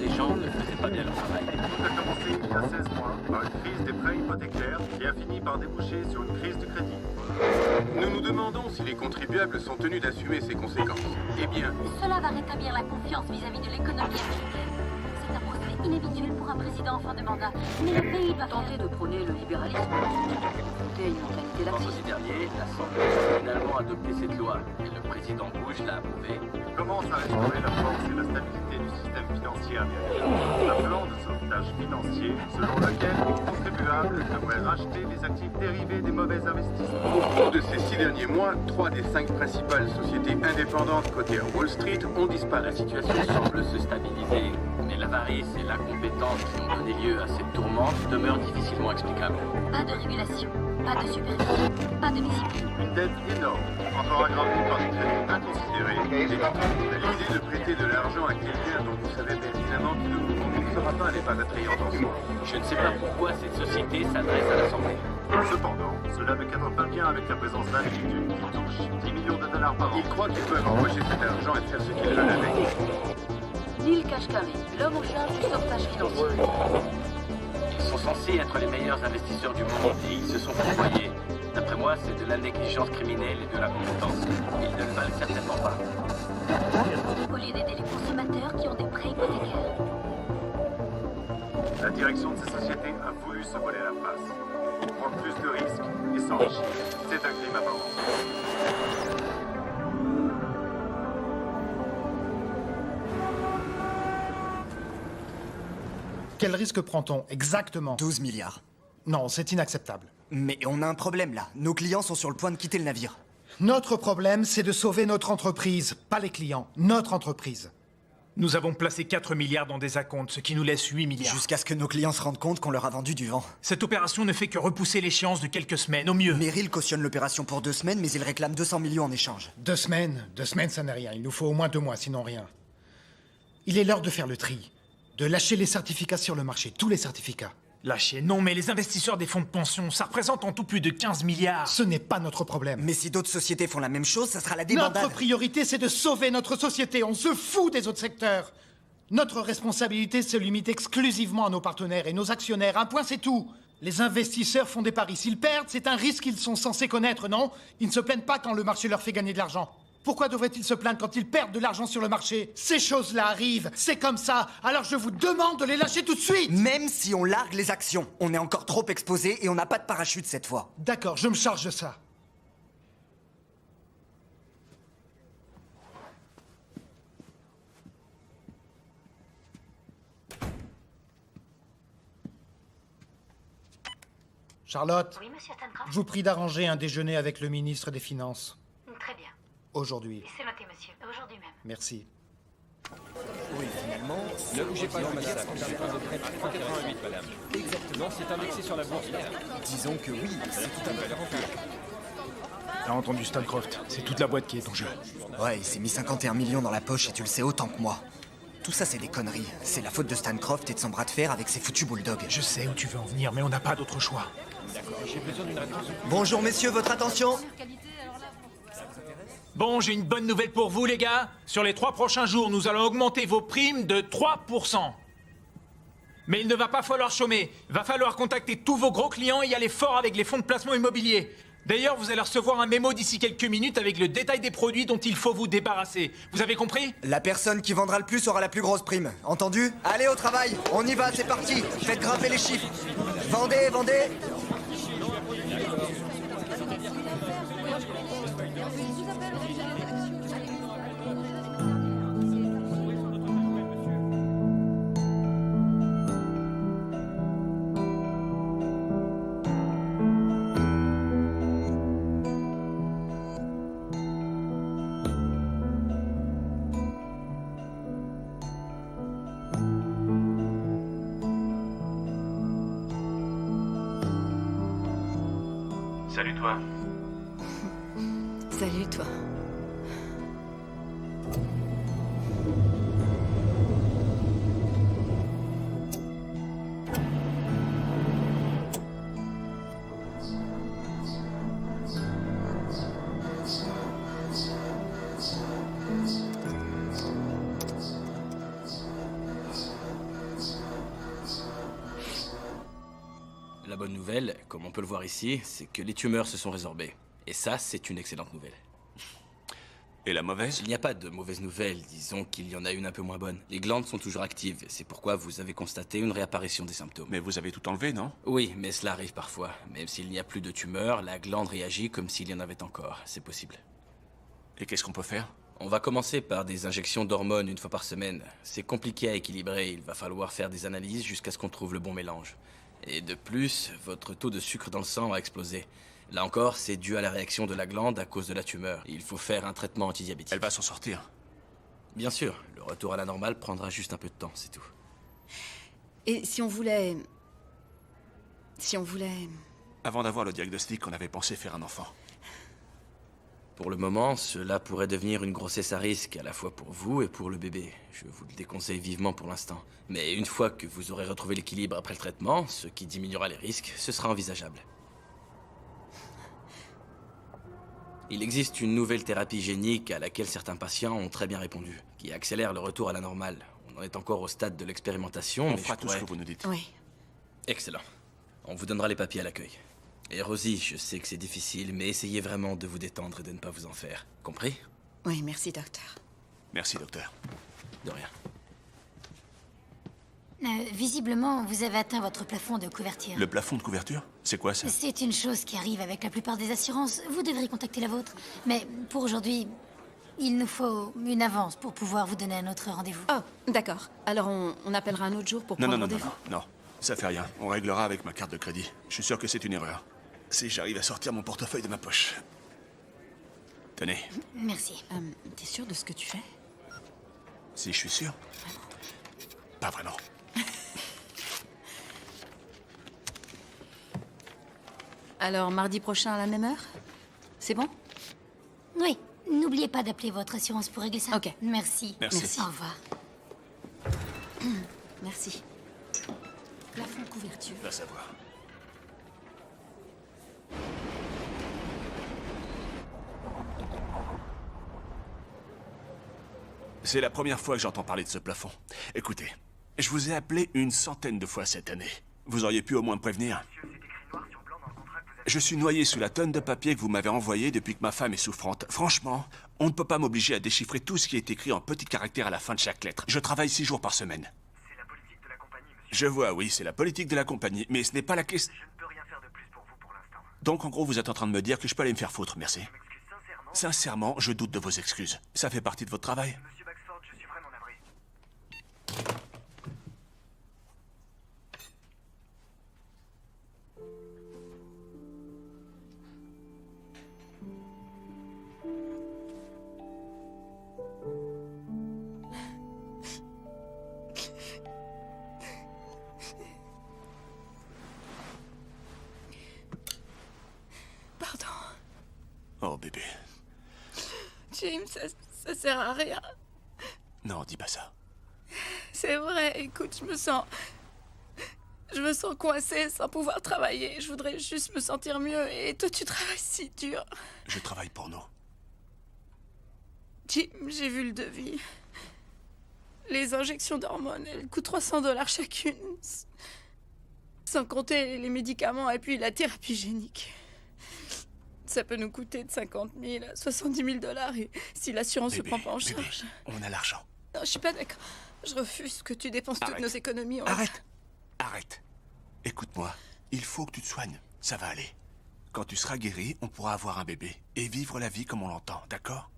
des gens ne faisaient pas bien leur travail. Tout a commencé il y a 16 mois par une crise des prêts hypothécaires qui a fini par déboucher sur une crise du crédit. Nous nous demandons si les contribuables sont tenus d'assumer ces conséquences. Eh bien, Cela va rétablir la confiance vis-à-vis de l'économie américaine. C'est un procédé inhabituel pour un président en fin de mandat, mais le pays doit Tenter de prôner le libéralisme, confronté à une mentalité laxiste. Vendredi dernier, l'Assemblée a finalement adopté cette loi et le président Bush l'a approuvée. Il commence à restaurer la force et la stabilité du système financier américain. Un plan de sauvetage financier selon lequel les contribuables devraient racheter les actifs dérivés des mauvais investissements. au cours de ces 6 derniers mois, 3 des 5 principales sociétés indépendantes cotées à Wall Street ont disparu. La situation semble se stabiliser, mais l'avarice et l'incompétence qui ont donné lieu à cette tourmente demeurent difficilement explicables. pas de régulation, pas de supervision, pas de discipline. Une dette énorme, encore aggravée par des crédits inconsidérés. Et l'idée de prêter de l'argent à quelqu'un dont vous savez pertinemment qu'il ne vous remboursera pas n'est pas attrayante en soi. Je ne sais pas pourquoi cette société s'adresse à l'Assemblée. Cependant, cela ne cadre pas bien avec la présence d'individus qui touchent 10 millions de dollars par an. Ils croient qu'ils peuvent empocher cet argent et faire ce qu'ils veulent avec. Neil Kashkari, l'homme en charge du sauvetage financier. Ils sont censés être les meilleurs investisseurs du monde et ils se sont fourvoyés. D'après moi, c'est de la négligence criminelle et de la compétence. Ils ne le valent certainement pas. Au lieu d'aider les consommateurs qui ont des prêts hypothécaires. La direction de ces sociétés a voulu se voler la face. Prendre plus de risques et s'enrichir. C'est un crime apparent. Quel risque prend-on exactement? 12 milliards. Non, c'est inacceptable. Mais on a un problème là. Nos clients sont sur le point de quitter le navire. Notre problème, c'est de sauver notre entreprise, pas les clients, notre entreprise. Nous avons placé 4 milliards dans des acomptes, ce qui nous laisse 8 milliards. Jusqu'à ce que nos clients se rendent compte qu'on leur a vendu du vent. Cette opération ne fait que repousser l'échéance de quelques semaines, au mieux. Merrill cautionne l'opération pour 2 semaines, mais il réclame 200 millions en échange. 2 semaines ça n'est rien. Il nous faut au moins 2 mois, sinon rien. Il est l'heure de faire le tri. De lâcher les certificats sur le marché, tous les certificats. Lâchez, non, mais les investisseurs des fonds de pension, ça représente en tout plus de 15 milliards. Ce n'est pas notre problème. Mais si d'autres sociétés font la même chose, ça sera la débandade. Notre priorité, c'est de sauver notre société. On se fout des autres secteurs. Notre responsabilité se limite exclusivement à nos partenaires et nos actionnaires. Un point, c'est tout. Les investisseurs font des paris. S'ils perdent, c'est un risque qu'ils sont censés connaître, non? Ils ne se plaignent pas quand le marché leur fait gagner de l'argent. Pourquoi devraient-ils se plaindre quand ils perdent de l'argent sur le marché? Ces choses-là arrivent, c'est comme ça. Alors je vous demande de les lâcher tout de suite. Même si on largue les actions, on est encore trop exposé et on n'a pas de parachute cette fois. D'accord, je me charge de ça. Charlotte, Oui, monsieur Stancroft? je vous prie d'arranger un déjeuner avec le ministre des Finances. Très bien. Aujourd'hui. C'est noté, monsieur. Aujourd'hui même. Merci. Oui, finalement... Ne bougez pas, madame. C'est un prêt 3,88, madame. Exactement, c'est indexé sur la bourse. Disons que oui, c'est tout à fait rentable. T'as entendu Stancroft, c'est toute la boîte qui est en jeu. Ouais, il s'est mis 51 millions dans la poche et tu le sais autant que moi. Tout ça, c'est des conneries. C'est la faute de Stancroft et de son bras de fer avec ses foutus bulldogs. Je sais où tu veux en venir, mais on n'a pas d'autre choix. D'accord, j'ai besoin d'une réponse. Bonjour messieurs, votre attention. Bon, j'ai une bonne nouvelle pour vous, les gars. Sur les 3 prochains jours, nous allons augmenter vos primes de 3%. Mais il ne va pas falloir chômer. Va falloir contacter tous vos gros clients et y aller fort avec les fonds de placement immobilier. D'ailleurs, vous allez recevoir un mémo d'ici quelques minutes avec le détail des produits dont il faut vous débarrasser. Vous avez compris? La personne qui vendra le plus aura la plus grosse prime. Entendu? Allez au travail, on y va, c'est parti. Faites grimper les chiffres. Vendez, vendez. Salut toi. Salut, toi. nouvelle, comme on peut le voir ici, c'est que les tumeurs se sont résorbées. Et ça, c'est une excellente nouvelle. Et la mauvaise? Il n'y a pas de mauvaise nouvelle, disons qu'il y en a une un peu moins bonne. Les glandes sont toujours actives, c'est pourquoi vous avez constaté une réapparition des symptômes. Mais vous avez tout enlevé, non? Oui, mais cela arrive parfois. Même s'il n'y a plus de tumeur, la glande réagit comme s'il y en avait encore. C'est possible. Et qu'est-ce qu'on peut faire? On va commencer par des injections d'hormones une fois par semaine. C'est compliqué à équilibrer, il va falloir faire des analyses jusqu'à ce qu'on trouve le bon mélange. Et de plus, votre taux de sucre dans le sang a explosé. Là encore, c'est dû à la réaction de la glande à cause de la tumeur. Il faut faire un traitement antidiabétique. Elle va s'en sortir? Bien sûr, le retour à la normale prendra juste un peu de temps, c'est tout. Et si on voulait... Si on voulait... Avant d'avoir le diagnostic, on avait pensé faire un enfant. Pour le moment, cela pourrait devenir une grossesse à risque, à la fois pour vous et pour le bébé. Je vous le déconseille vivement pour l'instant. Mais une fois que vous aurez retrouvé l'équilibre après le traitement, ce qui diminuera les risques, ce sera envisageable. Il existe une nouvelle thérapie génique à laquelle certains patients ont très bien répondu, qui accélère le retour à la normale. On en est encore au stade de l'expérimentation, On mais fera je tout ce que vous nous dites. Oui. Excellent. On vous donnera les papiers à l'accueil. Et Rosie, je sais que c'est difficile, mais essayez vraiment de vous détendre et de ne pas vous en faire. Compris? Oui, merci, docteur. Merci, docteur. De rien. Visiblement, vous avez atteint votre plafond de couverture. Le plafond de couverture? C'est quoi ça? C'est une chose qui arrive avec la plupart des assurances. Vous devrez contacter la vôtre. Mais pour aujourd'hui, il nous faut une avance pour pouvoir vous donner un autre rendez-vous. Oh, d'accord. Alors on appellera un autre jour pour Non, prendre non, non, non, rendez-vous. non, non. Ça fait rien. On réglera avec ma carte de crédit. Je suis sûr que c'est une erreur. Si j'arrive à sortir mon portefeuille de ma poche. Tenez, Merci. T'es sûr de ce que tu fais? si je suis sûr. Pas vraiment. Alors, mardi prochain à la même heure? C'est bon? Oui, n'oubliez pas d'appeler votre assurance pour régler ça. Ok. Merci. Merci. Au revoir. Merci. Plafond de couverture. Va savoir. C'est la première fois que j'entends parler de ce plafond. Écoutez, je vous ai appelé une centaine de fois cette année. Vous auriez pu au moins me prévenir. Je suis noyé sous la tonne de papier que vous m'avez envoyé depuis que ma femme est souffrante. Franchement, on ne peut pas m'obliger à déchiffrer tout ce qui est écrit en petits caractères à la fin de chaque lettre. Je travaille 6 jours par semaine. C'est la politique de la compagnie, monsieur. Je vois, oui, c'est la politique de la compagnie, mais ce n'est pas la question. Je ne peux rien faire de plus pour vous pour l'instant. Donc en gros, vous êtes en train de me dire que je peux aller me faire foutre, merci. Je m'excuse sincèrement. Sincèrement, je doute de vos excuses. Ça fait partie de votre travail. Monsieur Baxford, je suis vraiment navré. Pardon. Oh bébé. James, ça sert à rien. Non, dis pas ça. C'est vrai, écoute, je me sens coincée sans pouvoir travailler. Je voudrais juste me sentir mieux. Et toi, tu travailles si dur. Je travaille pour nous. Jim, j'ai vu le devis. Les injections d'hormones, elles coûtent $300 chacune. Sans compter les médicaments et puis la thérapie génique. Ça peut nous coûter de 50 000 à 70 000 $. Et si l'assurance ne Bébé, prend pas en bébé, charge... on a l'argent. Non, je suis pas d'accord. Je refuse que tu dépenses toutes Arrête. nos économies. Arrête. Arrête. Écoute-moi. Il faut que tu te soignes. Ça va aller. Quand tu seras guéri, on pourra avoir un bébé et vivre la vie comme on l'entend, d'accord?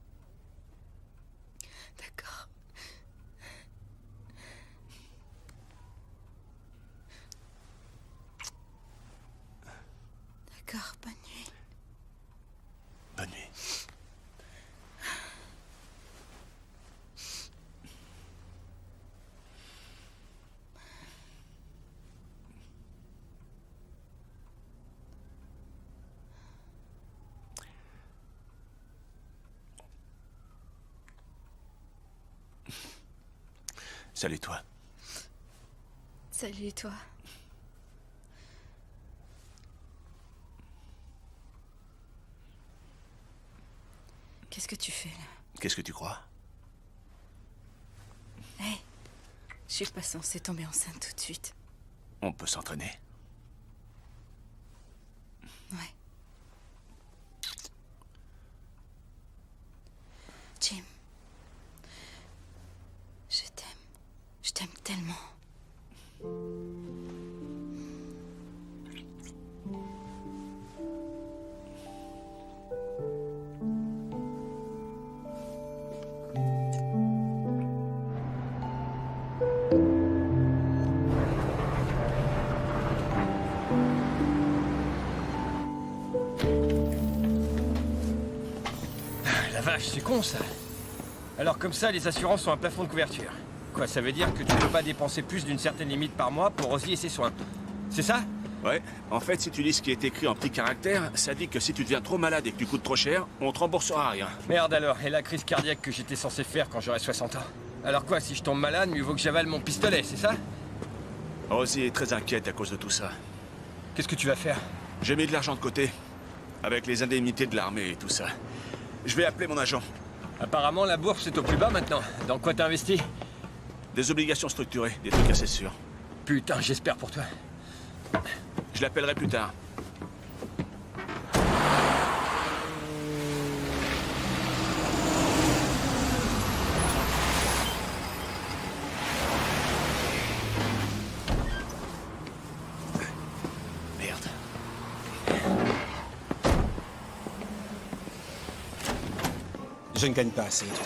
D'accord. D'accord, bonne nuit. Bonne nuit. Salut toi. Salut, toi. Qu'est-ce que tu fais, là? Qu'est-ce que tu crois? Hé, je suis pas censée tomber enceinte tout de suite. On peut s'entraîner. vache, c'est con ça. Alors comme ça, les assurances ont un plafond de couverture. Quoi, ça veut dire que tu peux pas dépenser plus d'une certaine limite par mois pour Rosie et ses soins. C'est ça? Ouais, en fait, si tu lis ce qui est écrit en petits caractères, ça dit que si tu deviens trop malade et que tu coûtes trop cher, on te remboursera rien. Merde alors, et la crise cardiaque que j'étais censé faire quand j'aurai 60 ans? Alors quoi, si je tombe malade, mieux vaut que j'avale mon pistolet, c'est ça? Rosie est très inquiète à cause de tout ça. Qu'est-ce que tu vas faire? J'ai mis de l'argent de côté, avec les indemnités de l'armée et tout ça. Je vais appeler mon agent. Apparemment, la bourse est au plus bas maintenant. Dans quoi t'as investi? Des obligations structurées, des trucs assez sûrs. Putain, j'espère pour toi. Je l'appellerai plus tard. Merde. Je ne gagne pas assez, tu vois.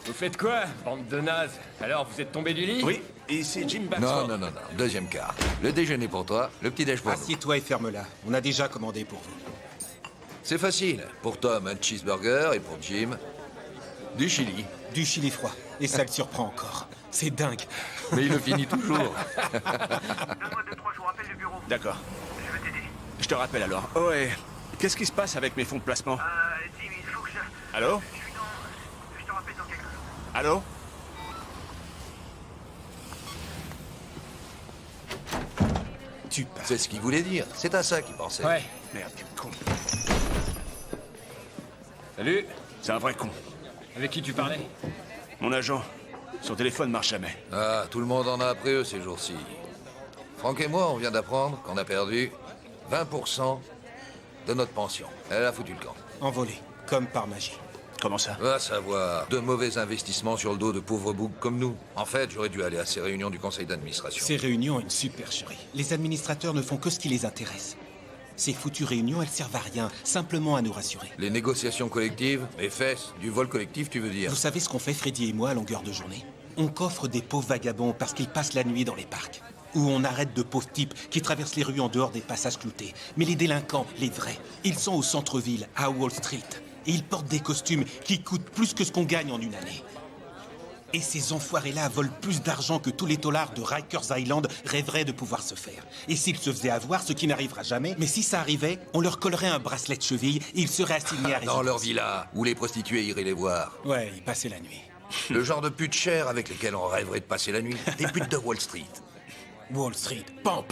Vous faites quoi, bande de nazes? Alors, vous êtes tombé du lit? Oui, ici Jim Baxford. Non. Deuxième quart. Le déjeuner pour toi, le petit-déj pour nous. Assieds-toi et ferme-la. On a déjà commandé pour vous. C'est facile. Pour Tom, un cheeseburger et pour Jim, du chili. Du chili froid. Et ça le surprend encore. C'est dingue. Mais il le finit toujours. Donne-moi 2-3 jours, appelle le bureau. D'accord. Je vais t'aider. Je te rappelle alors. Oh, et qu'est-ce qui se passe avec mes fonds de placement? Jim, il faut que je... Allô? Je te rappelle dans quelques jours. Allô? Tu pars. C'est ce qu'il voulait dire. C'est à ça qu'il pensait. Ouais. Merde, quel con. Salut. C'est un vrai con. Avec qui tu parlais? Mon agent. Son téléphone marche jamais. Ah, tout le monde en a après eux ces jours-ci. Franck et moi, on vient d'apprendre qu'on a perdu 20% de notre pension. Elle a foutu le camp. Envolé. Comme par magie. Comment ça? Va savoir. De mauvais investissements sur le dos de pauvres boucs comme nous. En fait, j'aurais dû aller à ces réunions du conseil d'administration. Ces réunions ont une supercherie. Les administrateurs ne font que ce qui les intéresse. Ces foutues réunions, elles servent à rien, simplement à nous rassurer. Les négociations collectives, les fesses, du vol collectif, tu veux dire? Vous savez ce qu'on fait, Freddy et moi, à longueur de journée? On coffre des pauvres vagabonds parce qu'ils passent la nuit dans les parcs. Ou on arrête de pauvres types qui traversent les rues en dehors des passages cloutés. Mais les délinquants, les vrais, ils sont au centre-ville, à Wall Street. Et ils portent des costumes qui coûtent plus que ce qu'on gagne en une année. Et ces enfoirés-là volent plus d'argent que tous les taulards de Rikers Island rêveraient de pouvoir se faire. Et s'ils se faisaient avoir, ce qui n'arrivera jamais, mais si ça arrivait, on leur collerait un bracelet de cheville et ils seraient assignés à résidence. Dans leur villa, où les prostituées iraient les voir. Ouais, ils passaient la nuit. Le genre de putes chères avec lesquelles on rêverait de passer la nuit. Des putes de Wall Street. Wall Street, pan.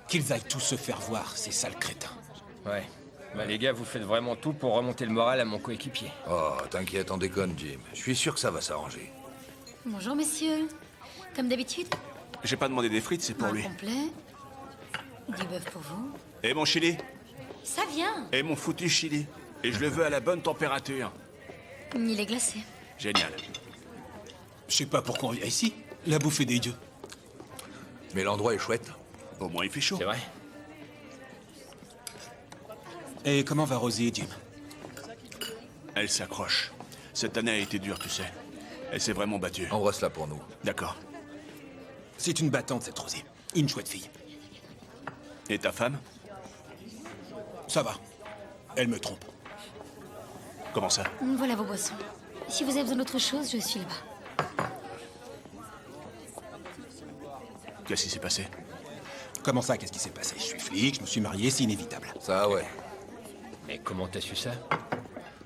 Qu'ils aillent tous se faire voir, ces sales crétins. Ouais. Bah les gars, vous faites vraiment tout pour remonter le moral à mon coéquipier. Oh, t'inquiète, on déconne, Jim. Je suis sûr que ça va s'arranger. Bonjour, messieurs. Comme d'habitude, J'ai pas demandé des frites, c'est pour un lui. complet. Du bœuf pour vous. Et mon chili? Ça vient. Et mon foutu chili. Et je le veux à la bonne température. Il est glacé. Génial. Je sais pas pourquoi on vient ici. La bouffe est des dieux. Mais l'endroit est chouette. Au moins, il fait chaud. C'est vrai. Et comment va Rosie et Jim? Elle s'accroche. Cette année a été dure, tu sais. Elle s'est vraiment battue. Embrasse-la pour nous. D'accord. C'est une battante, cette Rosie. Une chouette fille. Et ta femme? Ça va. Elle me trompe. Comment ça? Voilà vos boissons. Si vous avez besoin d'autre chose, je suis là-bas. Qu'est-ce qui s'est passé? Comment ça, qu'est-ce qui s'est passé? Je suis flic, je me suis marié, c'est inévitable. Ça, ouais. Mais comment t'as su ça?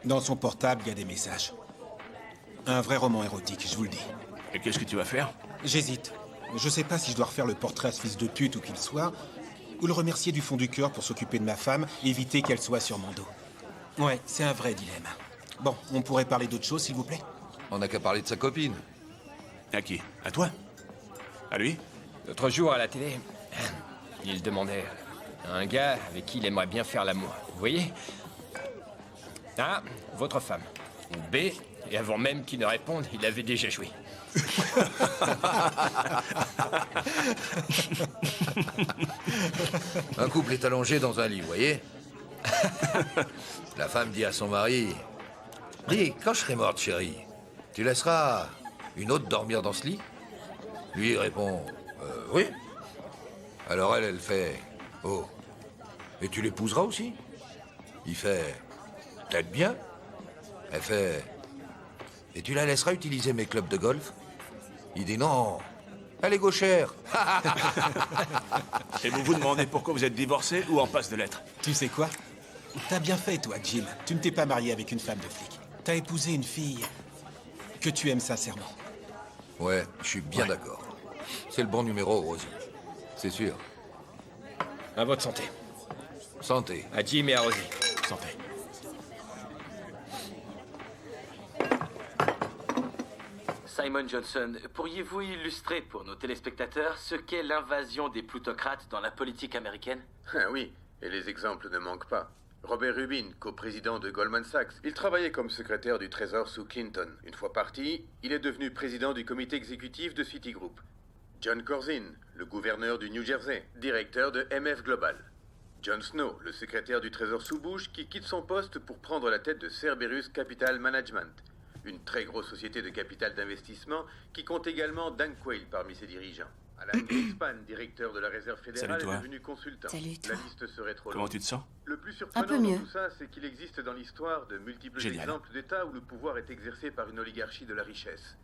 Dans son portable, il y a des messages. Un vrai roman érotique, je vous le dis. Et qu'est-ce que tu vas faire? J'hésite. Je sais pas si je dois refaire le portrait à ce fils de pute où qu'il soit, ou le remercier du fond du cœur pour s'occuper de ma femme, éviter qu'elle soit sur mon dos. Ouais, c'est un vrai dilemme. Bon, on pourrait parler d'autre chose, s'il vous plaît? On n'a qu'à parler de sa copine. À qui? À toi? À lui? L'autre jour, à la télé, il demandait à un gars avec qui il aimerait bien faire l'amour. Vous voyez? A, votre femme. Ou B, et avant même qu'il ne réponde, il avait déjà joué. Un couple est allongé dans un lit, vous voyez? La femme dit à son mari, « Dis, quand je serai morte, chérie, tu laisseras une autre dormir dans ce lit ?» Lui, il répond, « Oui. » Alors elle fait, « Oh, et tu l'épouseras aussi ?» Il fait, « Peut-être bien. » Elle fait... Et tu la laisseras utiliser mes clubs de golf? Il dit non. Elle est gauchère. Et vous vous demandez pourquoi vous êtes divorcé ou en passe de l'être? Tu sais quoi? T'as bien fait, toi, Jim. Tu ne t'es pas marié avec une femme de flic. T'as épousé une fille que tu aimes sincèrement. Ouais, je suis bien d'accord. C'est le bon numéro, Rosie. C'est sûr. À votre santé. Santé. À Jim et à Rosie. Santé. Simon Johnson, pourriez-vous illustrer pour nos téléspectateurs ce qu'est l'invasion des plutocrates dans la politique américaine? Ah oui, et les exemples ne manquent pas. Robert Rubin, coprésident de Goldman Sachs, il travaillait comme secrétaire du Trésor sous Clinton. Une fois parti, il est devenu président du comité exécutif de Citigroup. John Corzine, le gouverneur du New Jersey, directeur de MF Global. Jon Snow, le secrétaire du Trésor sous Bush, qui quitte son poste pour prendre la tête de Cerberus Capital Management, une très grosse société de capital d'investissement qui compte également Dan Quayle parmi ses dirigeants. Alan Greenspan, directeur de la Réserve fédérale, est devenu consultant. Salut, toi. La liste serait trop longue. Comment tu te sens? Le plus Un surprenant peu dans mieux. tout ça, c'est qu'il existe dans l'histoire de multiples Génial. exemples d'États où le pouvoir est exercé par une oligarchie de la richesse.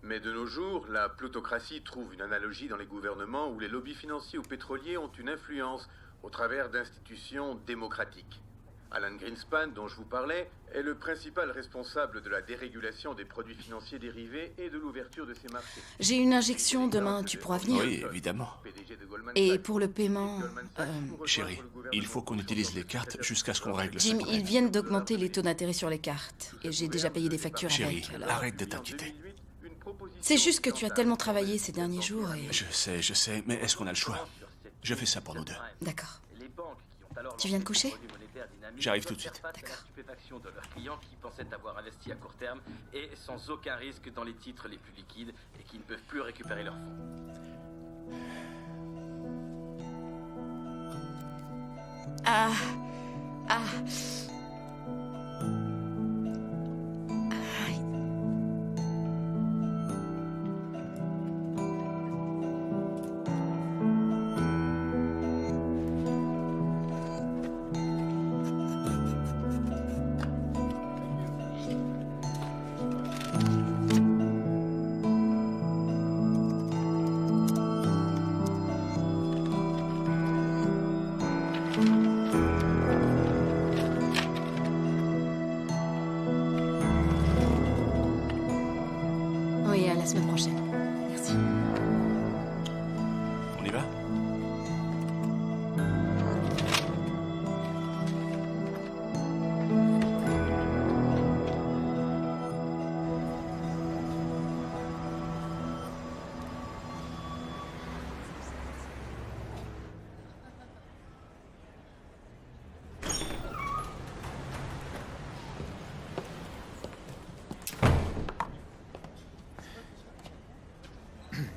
Mais de nos jours, la plutocratie trouve une analogie dans les gouvernements où les lobbies financiers ou pétroliers ont une influence au travers d'institutions démocratiques. Alan Greenspan, dont je vous parlais, est le principal responsable de la dérégulation des produits financiers dérivés et de l'ouverture de ces marchés. J'ai une injection demain, tu pourras venir. Oui, évidemment. Et pour le paiement... Chérie, il faut qu'on utilise les cartes jusqu'à ce qu'on règle Jim, ça. ils viennent d'augmenter les taux d'intérêt sur les cartes. Et j'ai déjà payé des factures Chérie, avec. Alors... arrête de t'inquiéter. C'est juste que tu as tellement travaillé ces derniers jours et... Je sais, mais est-ce qu'on a le choix? Je fais ça pour nous deux. D'accord. Tu viens de coucher? J'arrive tout de suite. D'accord. Stupéfaction de leurs clients qui pensaient avoir investi à court terme et sans aucun risque dans les titres les plus liquides et qui ne peuvent plus récupérer leurs fonds. Ah... Ah... Oui, à la semaine prochaine. Merci. On y va?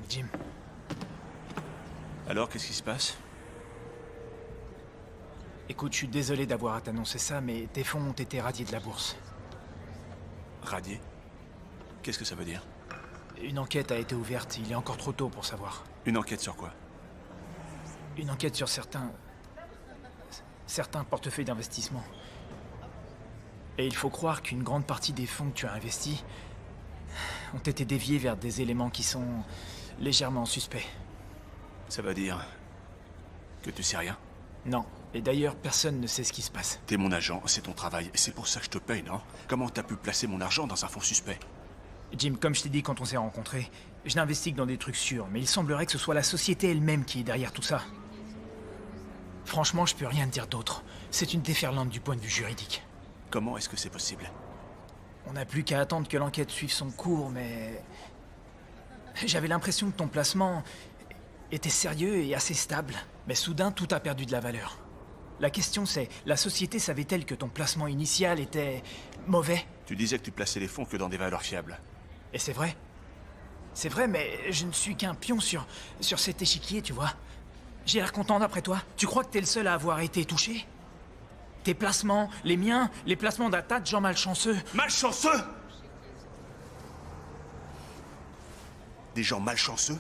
Jim, Alors, qu'est-ce qui se passe? écoute, je suis désolé d'avoir à t'annoncer ça, mais tes fonds ont été radiés de la bourse. Radié? Qu'est-ce que ça veut dire? Une enquête a été ouverte, il est encore trop tôt pour savoir. Une enquête sur quoi? Une enquête sur certains portefeuilles d'investissement. Et il faut croire qu'une grande partie des fonds que tu as investis ont été déviés vers des éléments qui sont légèrement suspects. Ça veut dire que tu sais rien? Non. Et d'ailleurs, personne ne sait ce qui se passe. T'es mon agent, c'est ton travail, et c'est pour ça que je te paye, non? Comment t'as pu placer mon argent dans un fonds suspect? Jim, comme je t'ai dit quand on s'est rencontrés, je n'investigue dans des trucs sûrs, mais il semblerait que ce soit la société elle-même qui est derrière tout ça. Franchement, je peux rien te dire d'autre. C'est une déferlante du point de vue juridique. Comment est-ce que c'est possible? On n'a plus qu'à attendre que l'enquête suive son cours, mais... J'avais l'impression que ton placement était sérieux et assez stable. Mais soudain, tout a perdu de la valeur. La question c'est, la société savait-elle que ton placement initial était... mauvais? Tu disais que tu plaçais les fonds que dans des valeurs fiables. Et c'est vrai. C'est vrai, mais je ne suis qu'un pion sur cet échiquier, tu vois. J'ai l'air content d'après toi. Tu crois que t'es le seul à avoir été touché? Tes placements, les miens, les placements d'un tas de gens malchanceux. Malchanceux? Des gens malchanceux?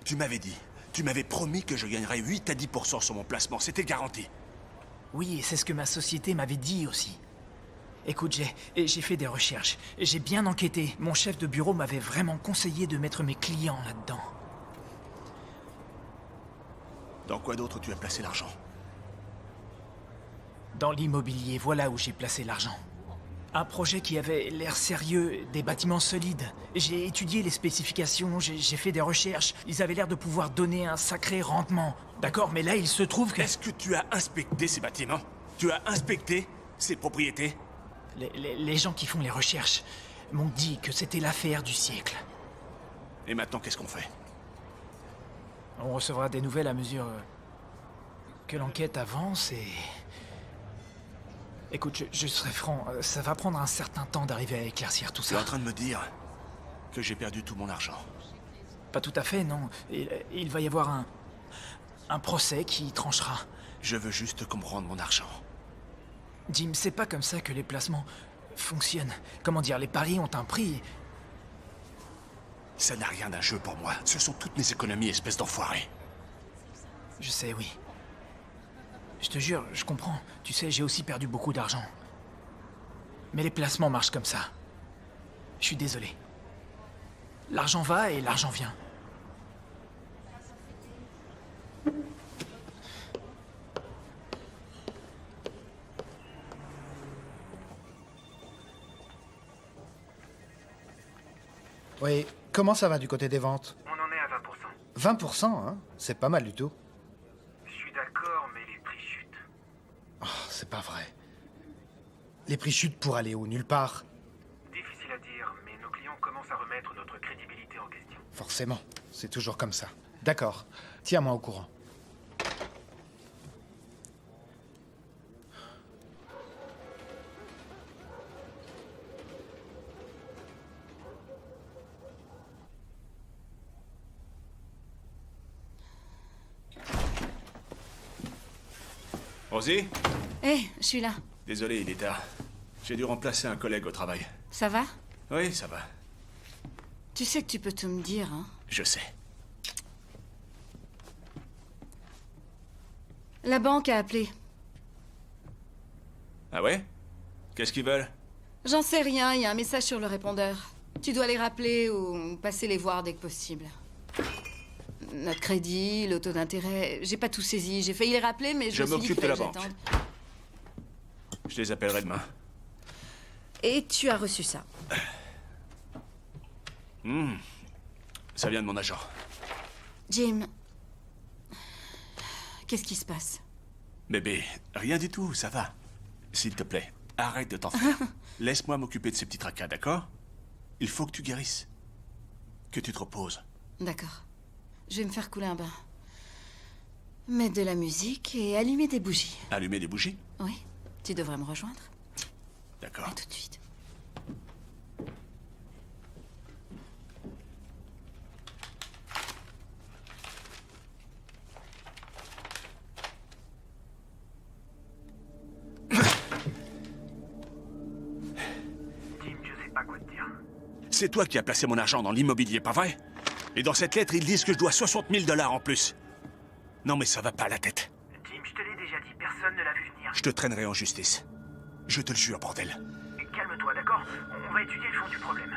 Tu m'avais dit, tu m'avais promis que je gagnerais 8 à 10% sur mon placement, c'était garanti. Oui, et c'est ce que ma société m'avait dit aussi. Écoute, j'ai fait des recherches. J'ai bien enquêté. Mon chef de bureau m'avait vraiment conseillé de mettre mes clients là-dedans. Dans quoi d'autre tu as placé l'argent? Dans l'immobilier, voilà où j'ai placé l'argent. Un projet qui avait l'air sérieux, des bâtiments solides. J'ai étudié les spécifications, j'ai fait des recherches. Ils avaient l'air de pouvoir donner un sacré rendement. D'accord, mais là, il se trouve que... Est-ce que tu as inspecté ces bâtiments? Tu as inspecté ces propriétés? Les gens qui font les recherches m'ont dit que c'était l'affaire du siècle. Et maintenant, qu'est-ce qu'on fait? On recevra des nouvelles à mesure que l'enquête avance et... Écoute, je serai franc, ça va prendre un certain temps d'arriver à éclaircir tout ça. Tu es en train de me dire que j'ai perdu tout mon argent? Pas tout à fait, non. Il va y avoir un procès qui tranchera. Je veux juste comprendre mon argent. Jim, c'est pas comme ça que les placements fonctionnent. Comment dire, les paris ont un prix. Ça n'a rien d'un jeu pour moi. Ce sont toutes mes économies, espèce d'enfoiré. Je sais, oui. Je te jure, je comprends. Tu sais, j'ai aussi perdu beaucoup d'argent. Mais les placements marchent comme ça. Je suis désolé. L'argent va et l'argent vient. Oui, comment ça va du côté des ventes? On en est à 20%. 20%, hein? C'est pas mal du tout. Je suis d'accord, mais les prix chutent. Oh, c'est pas vrai. Les prix chutent pour aller où? Nulle part. Difficile à dire, mais nos clients commencent à remettre notre crédibilité en question. Forcément, c'est toujours comme ça. D'accord, tiens-moi au courant. Rosie? Hé, je suis là. Désolé, il est tard. J'ai dû remplacer un collègue au travail. Ça va? Oui, ça va. Tu sais que tu peux tout me dire, hein? Je sais. La banque a appelé. Ah ouais? Qu'est-ce qu'ils veulent? J'en sais rien, il y a un message sur le répondeur. Tu dois les rappeler ou passer les voir dès que possible. Notre crédit, le taux d'intérêt, j'ai pas tout saisi. J'ai failli les rappeler, mais je me suis dit m'occupe qu'il de fallait la que banque. j'attende. Je les appellerai demain. Et tu as reçu ça. Ça vient de mon agent. Jim, qu'est-ce qui se passe? Bébé, rien du tout, ça va. S'il te plaît, arrête de t'en faire. Laisse-moi m'occuper de ces petits tracas, d'accord? Il faut que tu guérisses. Que tu te reposes. D'accord. Je vais me faire couler un bain. Mettre de la musique et allumer des bougies. Allumer des bougies? Oui, tu devrais me rejoindre. D'accord. À tout de suite. Jim, je sais pas quoi te dire. C'est toi qui as placé mon argent dans l'immobilier, pas vrai? Et dans cette lettre, ils disent que je dois 60 000 $ en plus. Non mais ça va pas à la tête. Jim, je te l'ai déjà dit, personne ne l'a vu venir. Je te traînerai en justice. Je te le jure, bordel. Calme-toi, d'accord? On va étudier le fond du problème.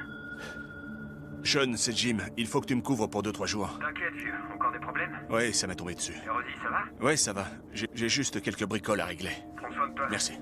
Sean, c'est Jim. Il faut que tu me couvres pour 2-3 jours. T'inquiète, vieux. Encore des problèmes? Ouais, ça m'est tombé dessus. Et Rosie, ça va? Ouais, ça va. J'ai juste quelques bricoles à régler. Prends soin de toi. Merci.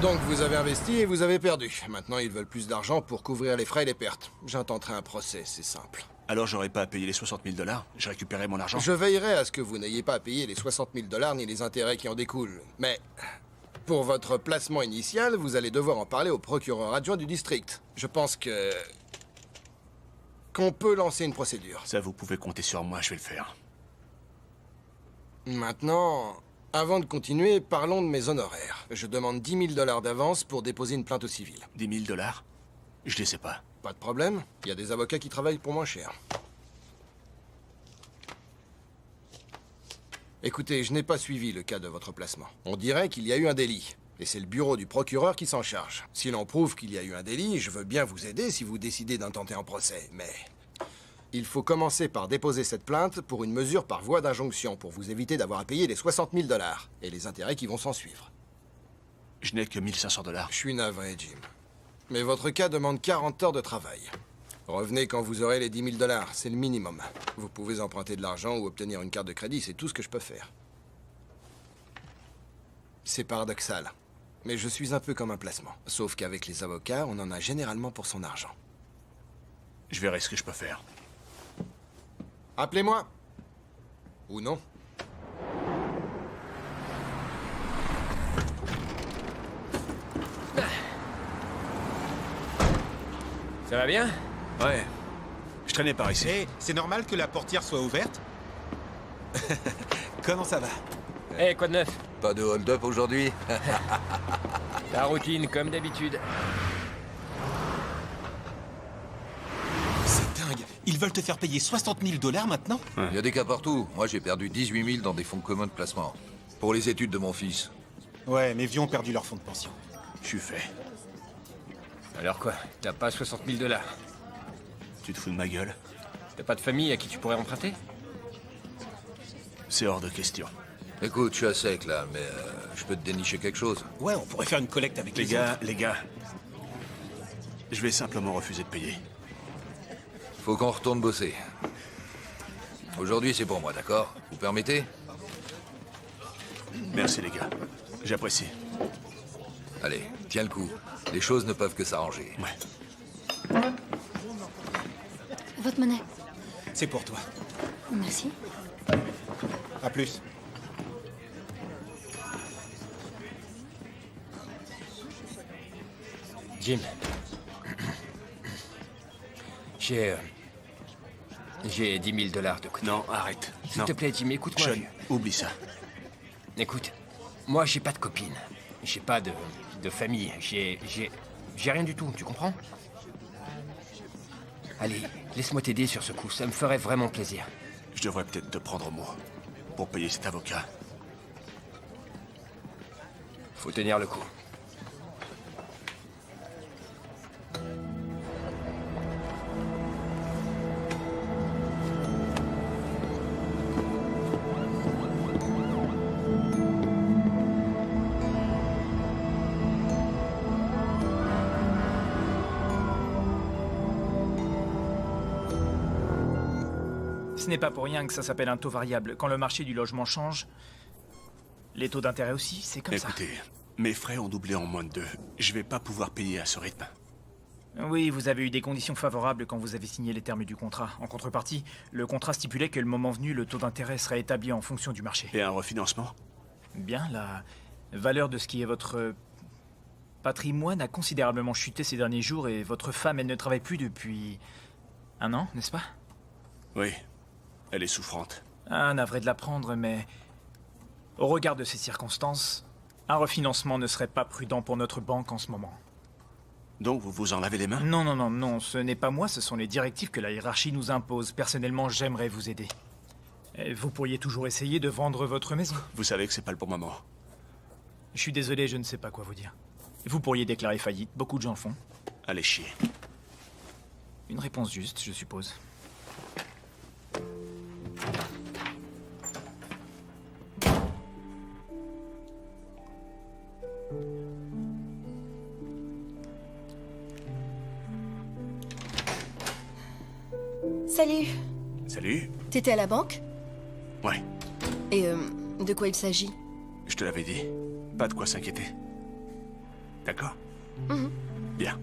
Donc vous avez investi et vous avez perdu. Maintenant ils veulent plus d'argent pour couvrir les frais et les pertes. J'intenterai un procès, c'est simple. Alors j'aurais pas à payer les 60 000 $? Je récupérerai mon argent? Je veillerai à ce que vous n'ayez pas à payer les 60 000 $ ni les intérêts qui en découlent. Mais pour votre placement initial, vous allez devoir en parler au procureur adjoint du district. Je pense qu'on peut lancer une procédure. Ça, vous pouvez compter sur moi, je vais le faire. Maintenant, avant de continuer, parlons de mes honoraires. Je demande 10 000 $ d'avance pour déposer une plainte au civil. 10 000 $? Je les sais pas. Pas de problème, il y a des avocats qui travaillent pour moins cher. Écoutez, je n'ai pas suivi le cas de votre placement. On dirait qu'il y a eu un délit. Et c'est le bureau du procureur qui s'en charge. Si l'on prouve qu'il y a eu un délit, je veux bien vous aider si vous décidez d'intenter un procès, mais... Il faut commencer par déposer cette plainte pour une mesure par voie d'injonction, pour vous éviter d'avoir à payer les 60 000 $, et les intérêts qui vont s'en suivre. Je n'ai que 1500 $. Je suis navré, Jim. Mais votre cas demande 40 heures de travail. Revenez quand vous aurez les 10 000 $, c'est le minimum. Vous pouvez emprunter de l'argent ou obtenir une carte de crédit, c'est tout ce que je peux faire. C'est paradoxal. Mais je suis un peu comme un placement. Sauf qu'avec les avocats, on en a généralement pour son argent. Je verrai ce que je peux faire. Appelez-moi. Ou non. Ça va bien? Ouais. Je traînais par ici. Hé, c'est normal que la portière soit ouverte? Comment ça va? Eh, quoi de neuf? Pas de hold-up aujourd'hui? La routine, comme d'habitude. C'est dingue. Ils veulent te faire payer 60 000 $ maintenant? Il y a des cas partout. Moi, j'ai perdu 18 000 dans des fonds communs de placement. Pour les études de mon fils. Ouais, mes vieux ont perdu leur fonds de pension. Je suis fait. Alors quoi? T'as pas 60 000 $? Tu te fous de ma gueule? T'as pas de famille à qui tu pourrais emprunter? C'est hors de question. Écoute, je suis à sec là, mais je peux te dénicher quelque chose. Ouais, on pourrait faire une collecte avec les autres. Les gars. Je vais simplement refuser de payer. Faut qu'on retourne bosser. Aujourd'hui, c'est pour moi, d'accord? Vous permettez? Merci les gars. J'apprécie. Allez, tiens le coup. Les choses ne peuvent que s'arranger. Ouais. Votre monnaie. C'est pour toi. Merci. À plus. Jim. J'ai 10 000 $ de côté. Non, arrête. S'il te plaît, Jim, écoute-moi. Sean, oublie ça. Écoute, moi, j'ai pas de copine. J'ai pas de famille. J'ai rien du tout, tu comprends? Allez, laisse-moi t'aider sur ce coup, ça me ferait vraiment plaisir. Je devrais peut-être te prendre au mot pour payer cet avocat. Faut tenir le coup. Ce n'est pas pour rien que ça s'appelle un taux variable. Quand le marché du logement change, les taux d'intérêt aussi, c'est comme ça. Écoutez, mes frais ont doublé en moins de 2. Je vais pas pouvoir payer à ce rythme. Oui, vous avez eu des conditions favorables quand vous avez signé les termes du contrat. En contrepartie, le contrat stipulait que le moment venu, le taux d'intérêt serait établi en fonction du marché. Et un refinancement? Bien, la valeur de ce qui est votre patrimoine a considérablement chuté ces derniers jours et votre femme, elle ne travaille plus depuis 1 an, n'est-ce pas? Oui, elle est souffrante. Ah, navré de l'apprendre, mais au regard de ces circonstances, un refinancement ne serait pas prudent pour notre banque en ce moment. Donc vous vous en lavez les mains? Non, ce n'est pas moi, ce sont les directives que la hiérarchie nous impose. Personnellement, j'aimerais vous aider. Vous pourriez toujours essayer de vendre votre maison. Vous savez que c'est pas le bon moment. Je suis désolé, je ne sais pas quoi vous dire. Vous pourriez déclarer faillite, beaucoup de gens le font. Allez chier. Une réponse juste, je suppose. Salut. Salut. T'étais à la banque? Ouais, Et de quoi il s'agit? je te l'avais dit. Pas de quoi s'inquiéter. D'accord? Mhm. Bien.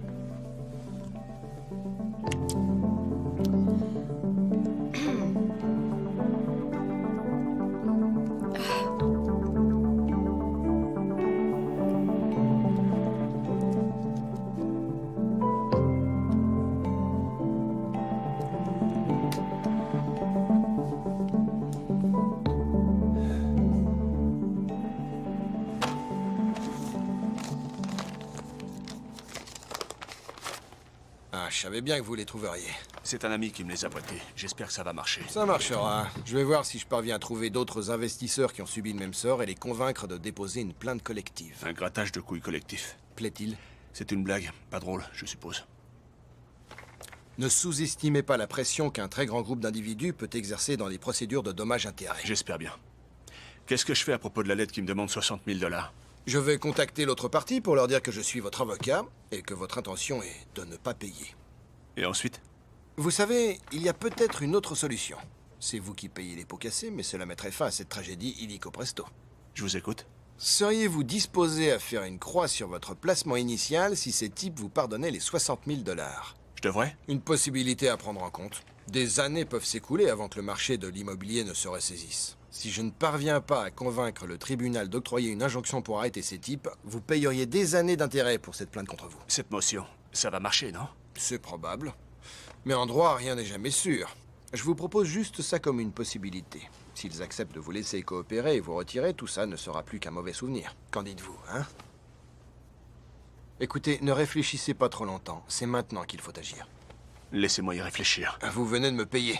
Ah, je savais bien que vous les trouveriez. C'est un ami qui me les a prêtés. J'espère que ça va marcher. Ça marchera. Je vais voir si je parviens à trouver d'autres investisseurs qui ont subi le même sort et les convaincre de déposer une plainte collective. Un grattage de couilles collectif. Plaît-il? C'est une blague. Pas drôle, je suppose. Ne sous-estimez pas la pression qu'un très grand groupe d'individus peut exercer dans les procédures de dommages-intérêts. J'espère bien. Qu'est-ce que je fais à propos de la lettre qui me demande 60 000 $? Je vais contacter l'autre partie pour leur dire que je suis votre avocat et que votre intention est de ne pas payer. Et ensuite? Vous savez, il y a peut-être une autre solution. C'est vous qui payez les pots cassés, mais cela mettrait fin à cette tragédie illico presto. Je vous écoute. Seriez-vous disposé à faire une croix sur votre placement initial si ces types vous pardonnaient les 60 000 $? Je devrais? Une possibilité à prendre en compte. Des années peuvent s'écouler avant que le marché de l'immobilier ne se ressaisisse. Si je ne parviens pas à convaincre le tribunal d'octroyer une injonction pour arrêter ces types, vous payeriez des années d'intérêt pour cette plainte contre vous. Cette motion, ça va marcher, non? C'est probable. Mais en droit, rien n'est jamais sûr. Je vous propose juste ça comme une possibilité. S'ils acceptent de vous laisser coopérer et vous retirer, tout ça ne sera plus qu'un mauvais souvenir. Qu'en dites-vous, hein? Écoutez, ne réfléchissez pas trop longtemps. C'est maintenant qu'il faut agir. Laissez-moi y réfléchir. Vous venez de me payer.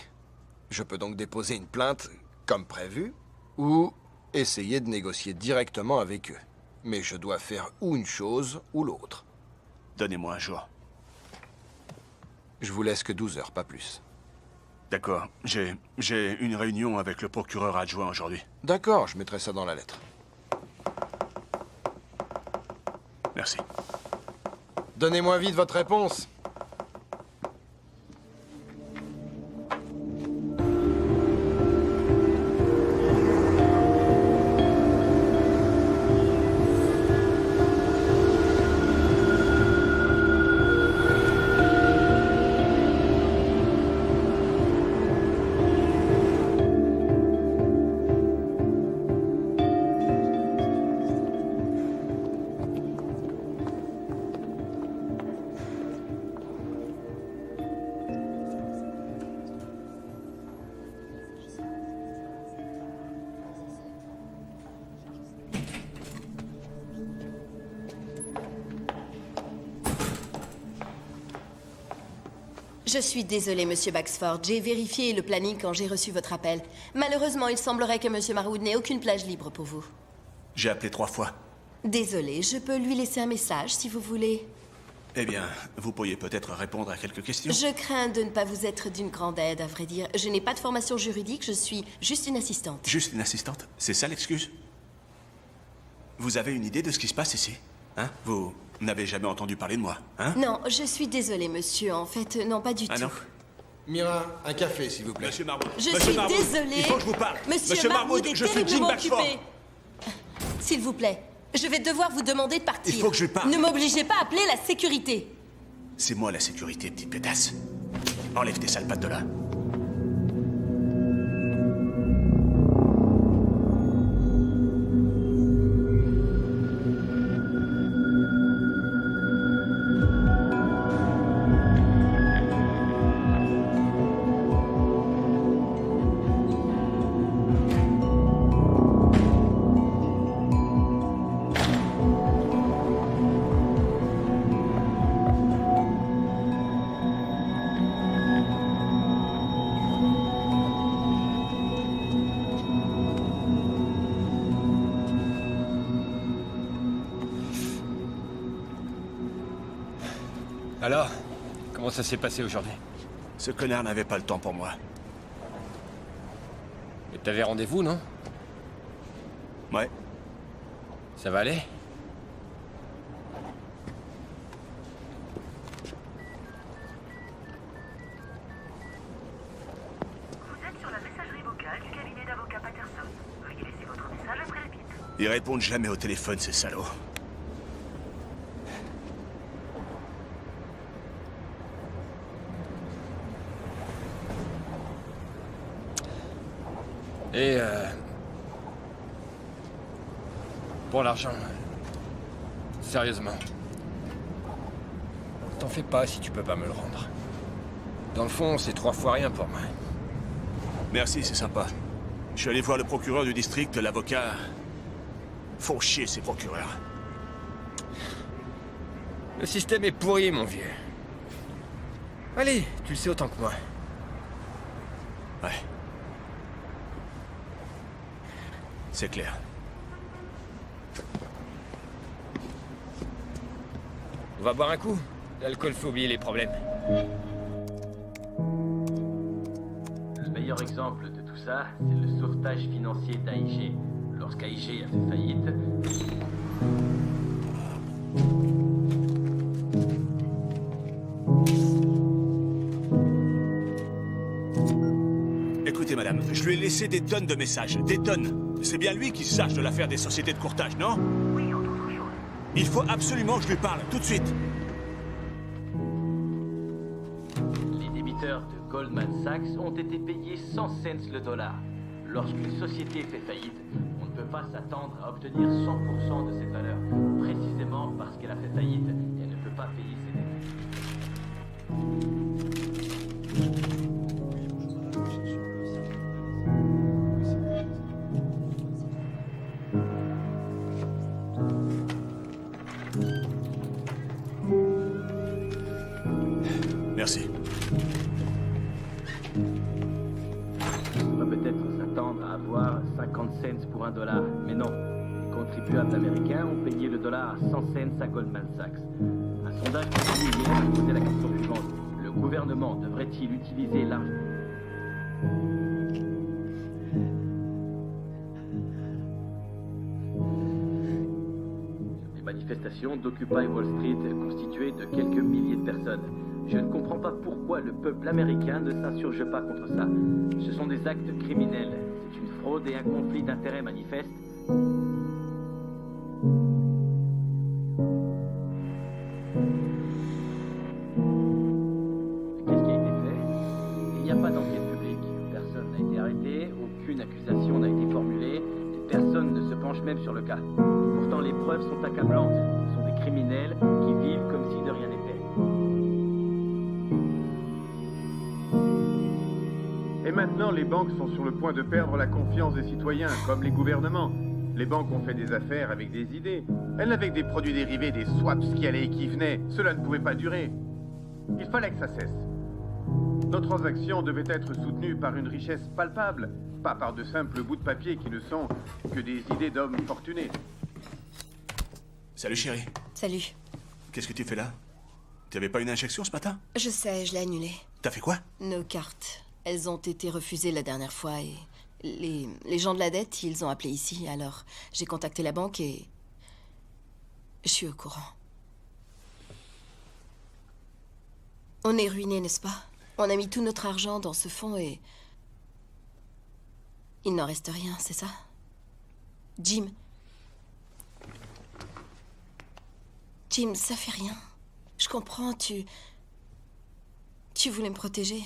Je peux donc déposer une plainte, comme prévu, ou essayer de négocier directement avec eux. Mais je dois faire ou une chose ou l'autre. Donnez-moi un jour. Je vous laisse que 12 heures, pas plus. D'accord. J'ai une réunion avec le procureur adjoint aujourd'hui. D'accord, je mettrai ça dans la lettre. Merci. Donnez-moi vite votre réponse. Je suis désolée, Monsieur Baxford. J'ai vérifié le planning quand j'ai reçu votre appel. Malheureusement, il semblerait que Monsieur Marwood n'ait aucune plage libre pour vous. J'ai appelé 3 fois. Désolée, je peux lui laisser un message si vous voulez. Eh bien, vous pourriez peut-être répondre à quelques questions. Je crains de ne pas vous être d'une grande aide, à vrai dire. Je n'ai pas de formation juridique, je suis juste une assistante. Juste une assistante? C'est ça l'excuse? Vous avez une idée de ce qui se passe ici? Hein? Vous n'avez jamais entendu parler de moi, hein? Non, je suis désolée, monsieur. En fait, non, pas du tout. Non? Mira, un café, s'il vous plaît. Monsieur Marwood. Je Monsieur suis Marwood, désolée. il faut que je vous parle. Monsieur Marwood est je suis Jim terriblement Baxford. occupé. S'il vous plaît, je vais devoir vous demander de partir. Il faut que je lui parle. Ne m'obligez pas à appeler la sécurité. C'est moi la sécurité, petite pétasse. Enlève tes sales pattes de là. Alors, comment ça s'est passé aujourd'hui? Ce connard n'avait pas le temps pour moi. Mais t'avais rendez-vous, non? Ouais. Ça va aller? Vous êtes sur la messagerie vocale du cabinet d'avocat Patterson. Veuillez laisser votre message après le bip. Ils répondent jamais au téléphone, ces salauds. Et pour l'argent, sérieusement, t'en fais pas si tu peux pas me le rendre. Dans le fond, c'est 3 fois rien pour moi. Merci, c'est sympa. Je suis allé voir le procureur du district, l'avocat. Font chier, ces procureurs. Le système est pourri, mon vieux. Allez, tu le sais autant que moi. Ouais. C'est clair. On va boire un coup. L'alcool fait oublier les problèmes. Le meilleur exemple de tout ça, c'est le sauvetage financier d'AIG. Lorsqu'AIG a fait faillite... Écoutez, madame, je lui ai laissé des tonnes de messages. Des tonnes. C'est bien lui qui se charge de l'affaire des sociétés de courtage, non? Oui, entre autres choses. Il faut absolument que je lui parle, tout de suite. Les débiteurs de Goldman Sachs ont été payés 100 cents le dollar. Lorsqu'une société fait faillite, on ne peut pas s'attendre à obtenir 100% de cette valeur, précisément parce qu'elle a fait faillite et elle ne peut pas payer ses dettes. Merci. On va peut-être s'attendre à avoir 50 cents pour $1, mais non. Les contribuables américains ont payé le dollar à 100 cents à Goldman Sachs. Un sondage publié hier a posé la question suivante. Le gouvernement devrait-il utiliser l'argent... Les manifestations d'Occupy Wall Street constituées de quelques milliers de personnes. Je ne comprends pas pourquoi le peuple américain ne s'insurge pas contre ça. Ce sont des actes criminels. C'est une fraude et un conflit d'intérêts manifeste. Qu'est-ce qui a été fait? Il n'y a pas d'enquête publique. Personne n'a été arrêté, aucune accusation n'a été formulée, et personne ne se penche même sur le cas. Pourtant, les preuves sont accablantes. Ce sont des criminels qui vivent comme si de rien n'était. Et maintenant, les banques sont sur le point de perdre la confiance des citoyens, comme les gouvernements. Les banques ont fait des affaires avec des idées. Elles n'avaient que des produits dérivés, des swaps qui allaient et qui venaient. Cela ne pouvait pas durer. Il fallait que ça cesse. Nos transactions devaient être soutenues par une richesse palpable, pas par de simples bouts de papier qui ne sont que des idées d'hommes fortunés. Salut, chérie. Salut. Qu'est-ce que tu fais là? Tu avais pas une injection ce matin? Je sais, je l'ai annulée. T'as fait quoi? Nos cartes. Elles ont été refusées la dernière fois et... Les gens de la dette, ils ont appelé ici, alors j'ai contacté la banque et... Je suis au courant. On est ruinés, n'est-ce pas? On a mis tout notre argent dans ce fonds et... Il n'en reste rien, c'est ça? Jim. Jim, ça fait rien. Je comprends, tu voulais me protéger.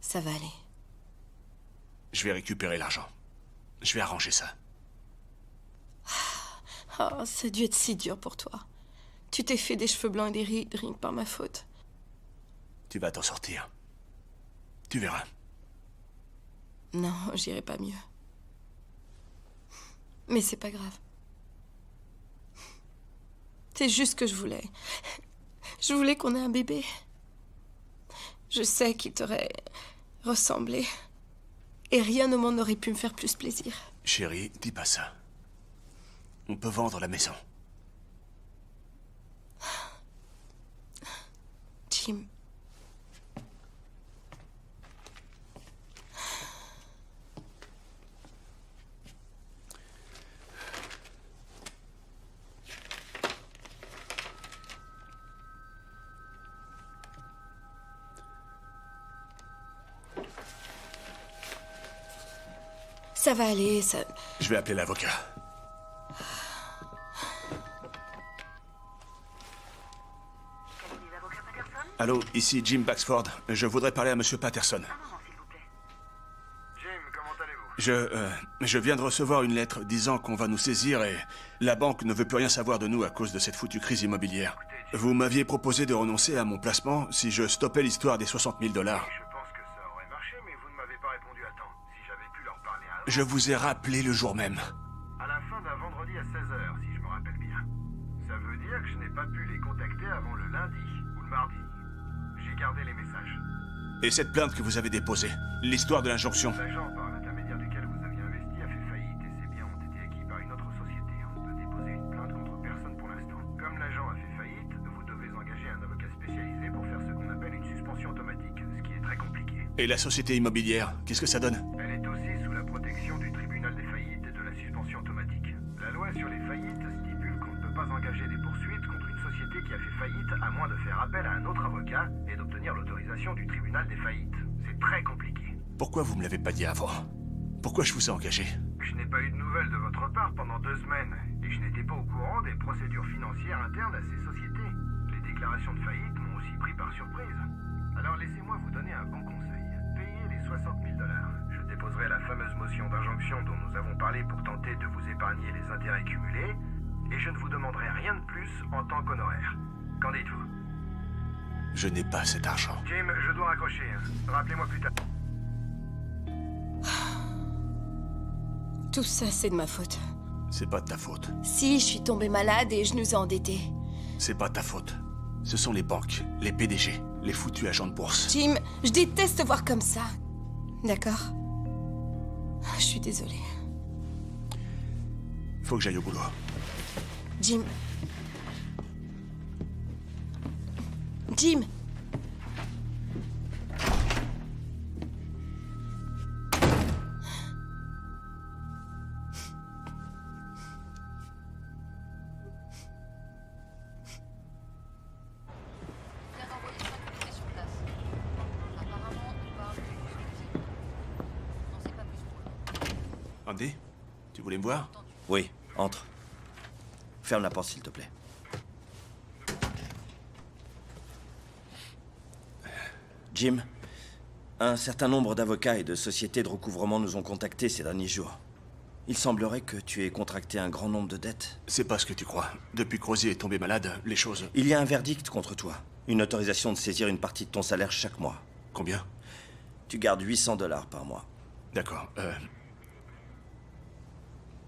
Ça va aller. Je vais récupérer l'argent. Je vais arranger ça. Oh, ça a dû être si dur pour toi. Tu t'es fait des cheveux blancs et des rides rien que par ma faute. Tu vas t'en sortir. Tu verras. Non, j'irai pas mieux. Mais c'est pas grave. C'est juste ce que je voulais. Je voulais qu'on ait un bébé. Je sais qu'il t'aurait ressemblé. Et rien au monde n'aurait pu me faire plus plaisir. Chérie, dis pas ça. On peut vendre la maison. Jim. Ça va aller, ça... Je vais appeler l'avocat. Allô, ici Jim Baxford. Je voudrais parler à Monsieur Patterson. Jim, comment allez-vous? Je viens de recevoir une lettre disant qu'on va nous saisir et la banque ne veut plus rien savoir de nous à cause de cette foutue crise immobilière. Vous m'aviez proposé de renoncer à mon placement si je stoppais l'histoire des 60 000 $. Je pense que ça aurait marché, mais vous ne m'avez pas répondu à temps. Si j'avais pu leur parler avant... Je vous ai rappelé le jour même. À la fin d'un vendredi à 16h, si je me rappelle bien. Ça veut dire que je n'ai pas pu les contacter avant le lundi ou le mardi. J'ai regarder les messages. Et cette plainte que vous avez déposée, l'histoire de l'injonction. L'agent par l'intermédiaire duquel vous aviez investi a fait faillite et ses biens ont été acquis par une autre société. On peut déposer une plainte contre personne pour l'instant. Comme l'agent a fait faillite, vous devez engager un avocat spécialisé pour faire ce qu'on appelle une suspension automatique, ce qui est très compliqué. Et la société immobilière, qu'est-ce que ça donne? Elle est aussi sous la protection du tribunal des faillites et de la suspension automatique. La loi sur les faillites stipule qu'on ne peut pas engager des poursuites contre une société qui a fait faillite à moins de faire appel à un autre avocat et d'obtenir l'autorisation du tribunal des faillites. C'est très compliqué. Pourquoi vous me l'avez pas dit avant? Pourquoi je vous ai engagé? Je n'ai pas eu de nouvelles de votre part pendant 2 semaines et je n'étais pas au courant des procédures financières internes à ces sociétés. Les déclarations de faillite m'ont aussi pris par surprise. Alors laissez-moi vous donner un bon conseil. Payez les 60 000 $. Je déposerai la fameuse motion d'injonction dont nous avons parlé pour tenter de vous épargner les intérêts cumulés et je ne vous demanderai rien de plus en tant qu'honoraire. Qu'en dites-vous? Je n'ai pas cet argent. Jim, je dois raccrocher. Rappelez-moi plus tard. Tout ça, c'est de ma faute. C'est pas de ta faute. Si, je suis tombée malade et je nous ai endettés. C'est pas ta faute. Ce sont les banques, les PDG, les foutus agents de bourse. Jim, je déteste te voir comme ça. D'accord? Je suis désolée. Faut que j'aille au boulot. Jim. Jim. Andy, tu voulais me voir? Oui, entre. Ferme la porte, s'il te plaît. Jim, un certain nombre d'avocats et de sociétés de recouvrement nous ont contactés ces derniers jours. Il semblerait que tu aies contracté un grand nombre de dettes. C'est pas ce que tu crois. Depuis que Rosie est tombée malade, les choses... Il y a un verdict contre toi. Une autorisation de saisir une partie de ton salaire chaque mois. Combien? Tu gardes 800 $ par mois. D'accord.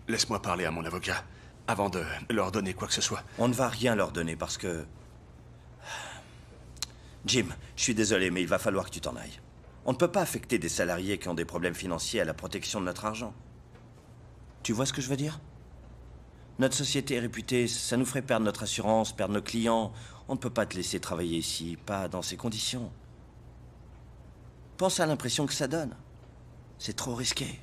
Laisse-moi parler à mon avocat, avant de leur donner quoi que ce soit. On ne va rien leur donner parce que... Jim, je suis désolé, mais il va falloir que tu t'en ailles. On ne peut pas affecter des salariés qui ont des problèmes financiers à la protection de notre argent. Tu vois ce que je veux dire? Notre société est réputée, ça nous ferait perdre notre assurance, perdre nos clients. On ne peut pas te laisser travailler ici, pas dans ces conditions. Pense à l'impression que ça donne. C'est trop risqué.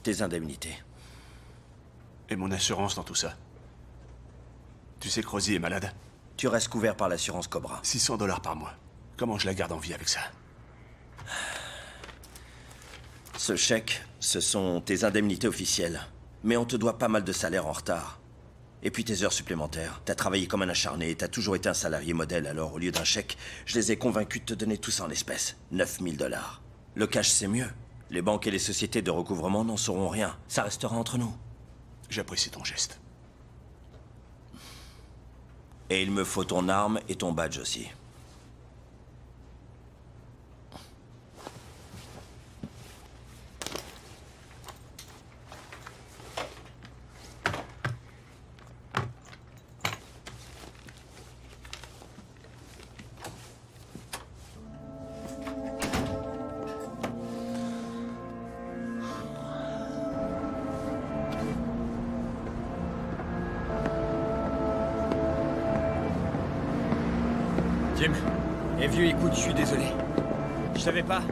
Tes indemnités. Et mon assurance dans tout ça? Tu sais que Rosie est malade? Tu restes couvert par l'assurance Cobra. 600 $ par mois. Comment je la garde en vie avec ça? Ce chèque, ce sont tes indemnités officielles. Mais on te doit pas mal de salaire en retard. Et puis tes heures supplémentaires. T'as travaillé comme un acharné, t'as toujours été un salarié modèle, alors au lieu d'un chèque, je les ai convaincus de te donner tout ça en espèces. 9 000 $. Le cash, c'est mieux. Les banques et les sociétés de recouvrement n'en sauront rien. Ça restera entre nous. J'apprécie ton geste. Et il me faut ton arme et ton badge aussi. Jim, eh vieux, écoute, je suis désolé. Je savais pas.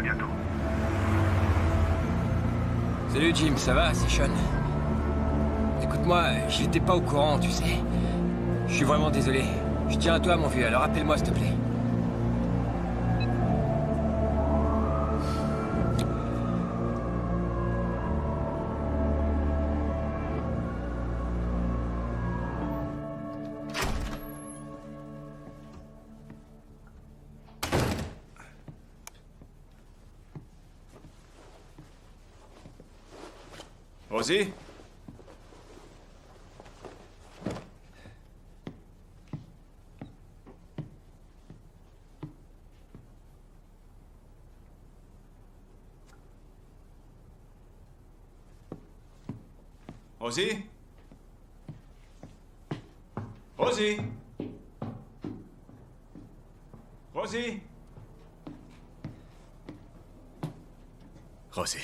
bientôt. Salut Jim, ça va, c'est Sean. Écoute-moi, j'étais pas au courant, tu sais. Je suis vraiment désolé. Je tiens à toi, mon vieux, alors appelle-moi, s'il te plaît. Rosie? Rosie? Rosie? Rosie? Rosie.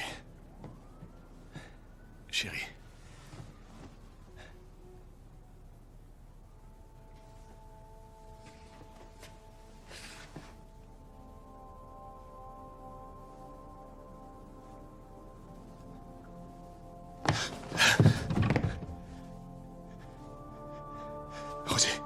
Chérie. Rosie.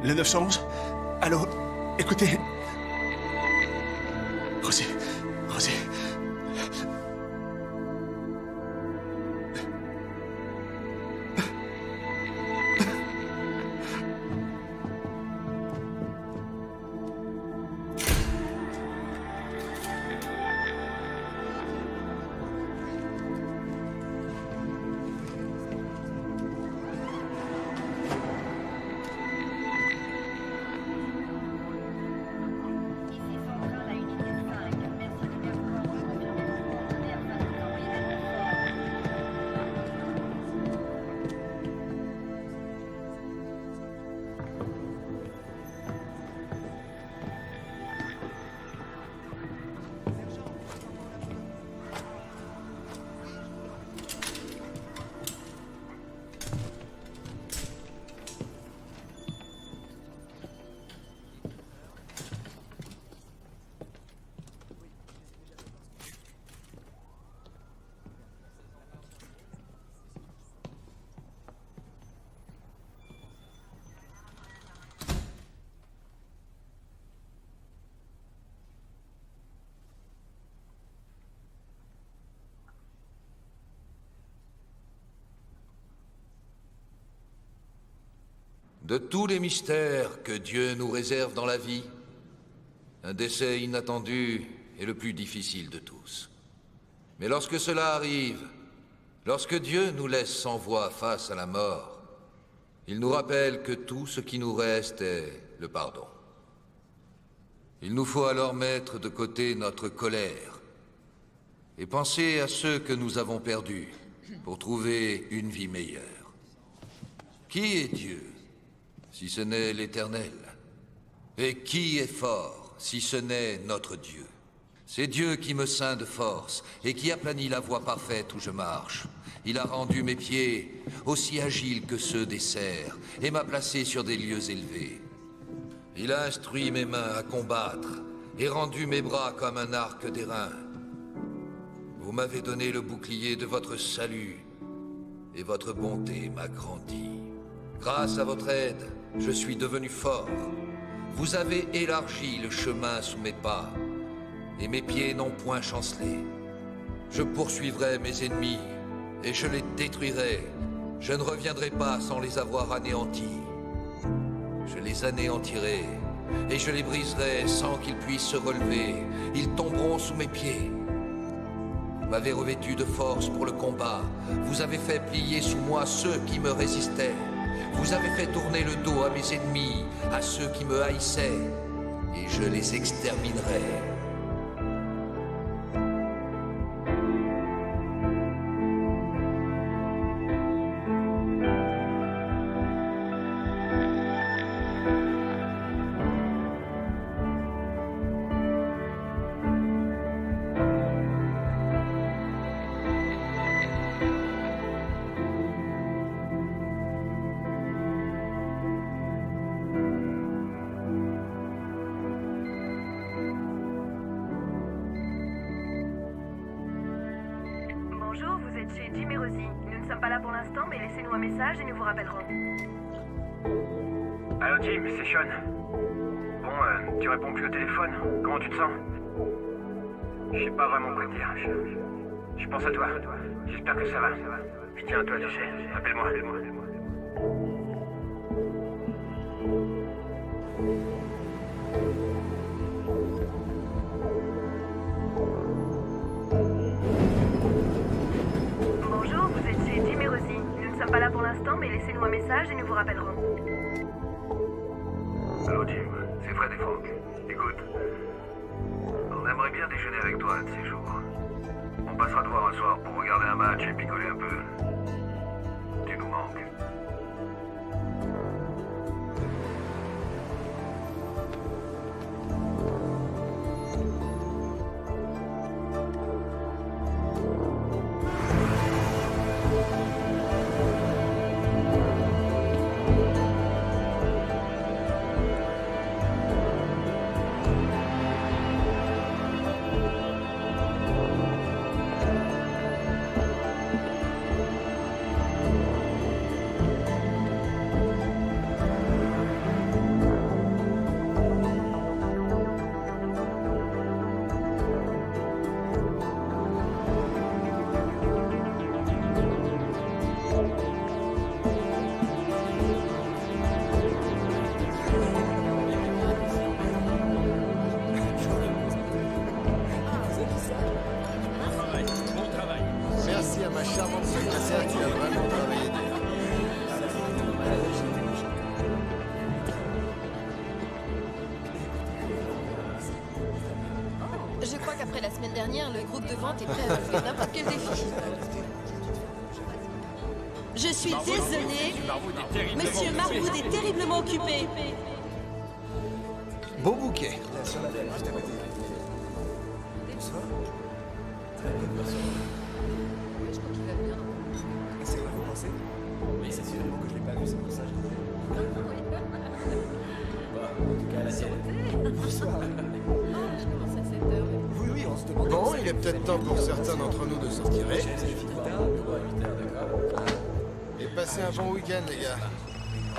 Le 911? Allô? Écoutez. Rosie. Rosie. De tous les mystères que Dieu nous réserve dans la vie, un décès inattendu est le plus difficile de tous. Mais lorsque cela arrive, lorsque Dieu nous laisse sans voix face à la mort, il nous rappelle que tout ce qui nous reste est le pardon. Il nous faut alors mettre de côté notre colère et penser à ceux que nous avons perdus pour trouver une vie meilleure. Qui est Dieu, si ce n'est l'Éternel? Et qui est fort, si ce n'est notre Dieu? C'est Dieu qui me ceint de force et qui aplanit la voie parfaite où je marche. Il a rendu mes pieds aussi agiles que ceux des cerfs et m'a placé sur des lieux élevés. Il a instruit mes mains à combattre et rendu mes bras comme un arc d'airain. Vous m'avez donné le bouclier de votre salut et votre bonté m'a grandi. Grâce à votre aide, je suis devenu fort. Vous avez élargi le chemin sous mes pas, et mes pieds n'ont point chancelé. Je poursuivrai mes ennemis, et je les détruirai. Je ne reviendrai pas sans les avoir anéantis. Je les anéantirai, et je les briserai sans qu'ils puissent se relever. Ils tomberont sous mes pieds. Vous m'avez revêtu de force pour le combat. Vous avez fait plier sous moi ceux qui me résistaient. Vous avez fait tourner le dos à mes ennemis, à ceux qui me haïssaient, et je les exterminerai. l'instant, mais laissez-nous un message et nous vous rappellerons. Allô Jim, c'est Sean. Bon, tu réponds plus au téléphone. Comment tu te sens? Je sais pas vraiment quoi te dire. Je pense à toi. J'espère que ça va. Je tiens à toi, tu sais. Appelle-moi. Bonjour, vous êtes chez Jim et Rosie. Nous ne sommes pas là pour l'instant, mais laissez-nous un message et nous vous rappellerons. Allô Jim, c'est Fred et Frank. Écoute, on aimerait bien déjeuner avec toi un de ces jours. On passera te voir un soir pour regarder un match et picoler un peu. Tu nous manques. Merci à ma charmante secrétaire qui a vraiment travaillé dur. Je crois qu'après la semaine dernière, le groupe de vente est prêt à relever n'importe quel défi. Je suis désolée. Monsieur Marwood est terriblement occupé. Beau bouquet. C'est vrai, vous pensez? Oui, c'est sûr que je l'ai pas vu, c'est pour ça que je en tout cas, la tienne. Bonsoir. Oui, on se demande. Bon, il est peut-être temps pour certains d'entre nous de se retirer. Et passez un bon week-end, les gars.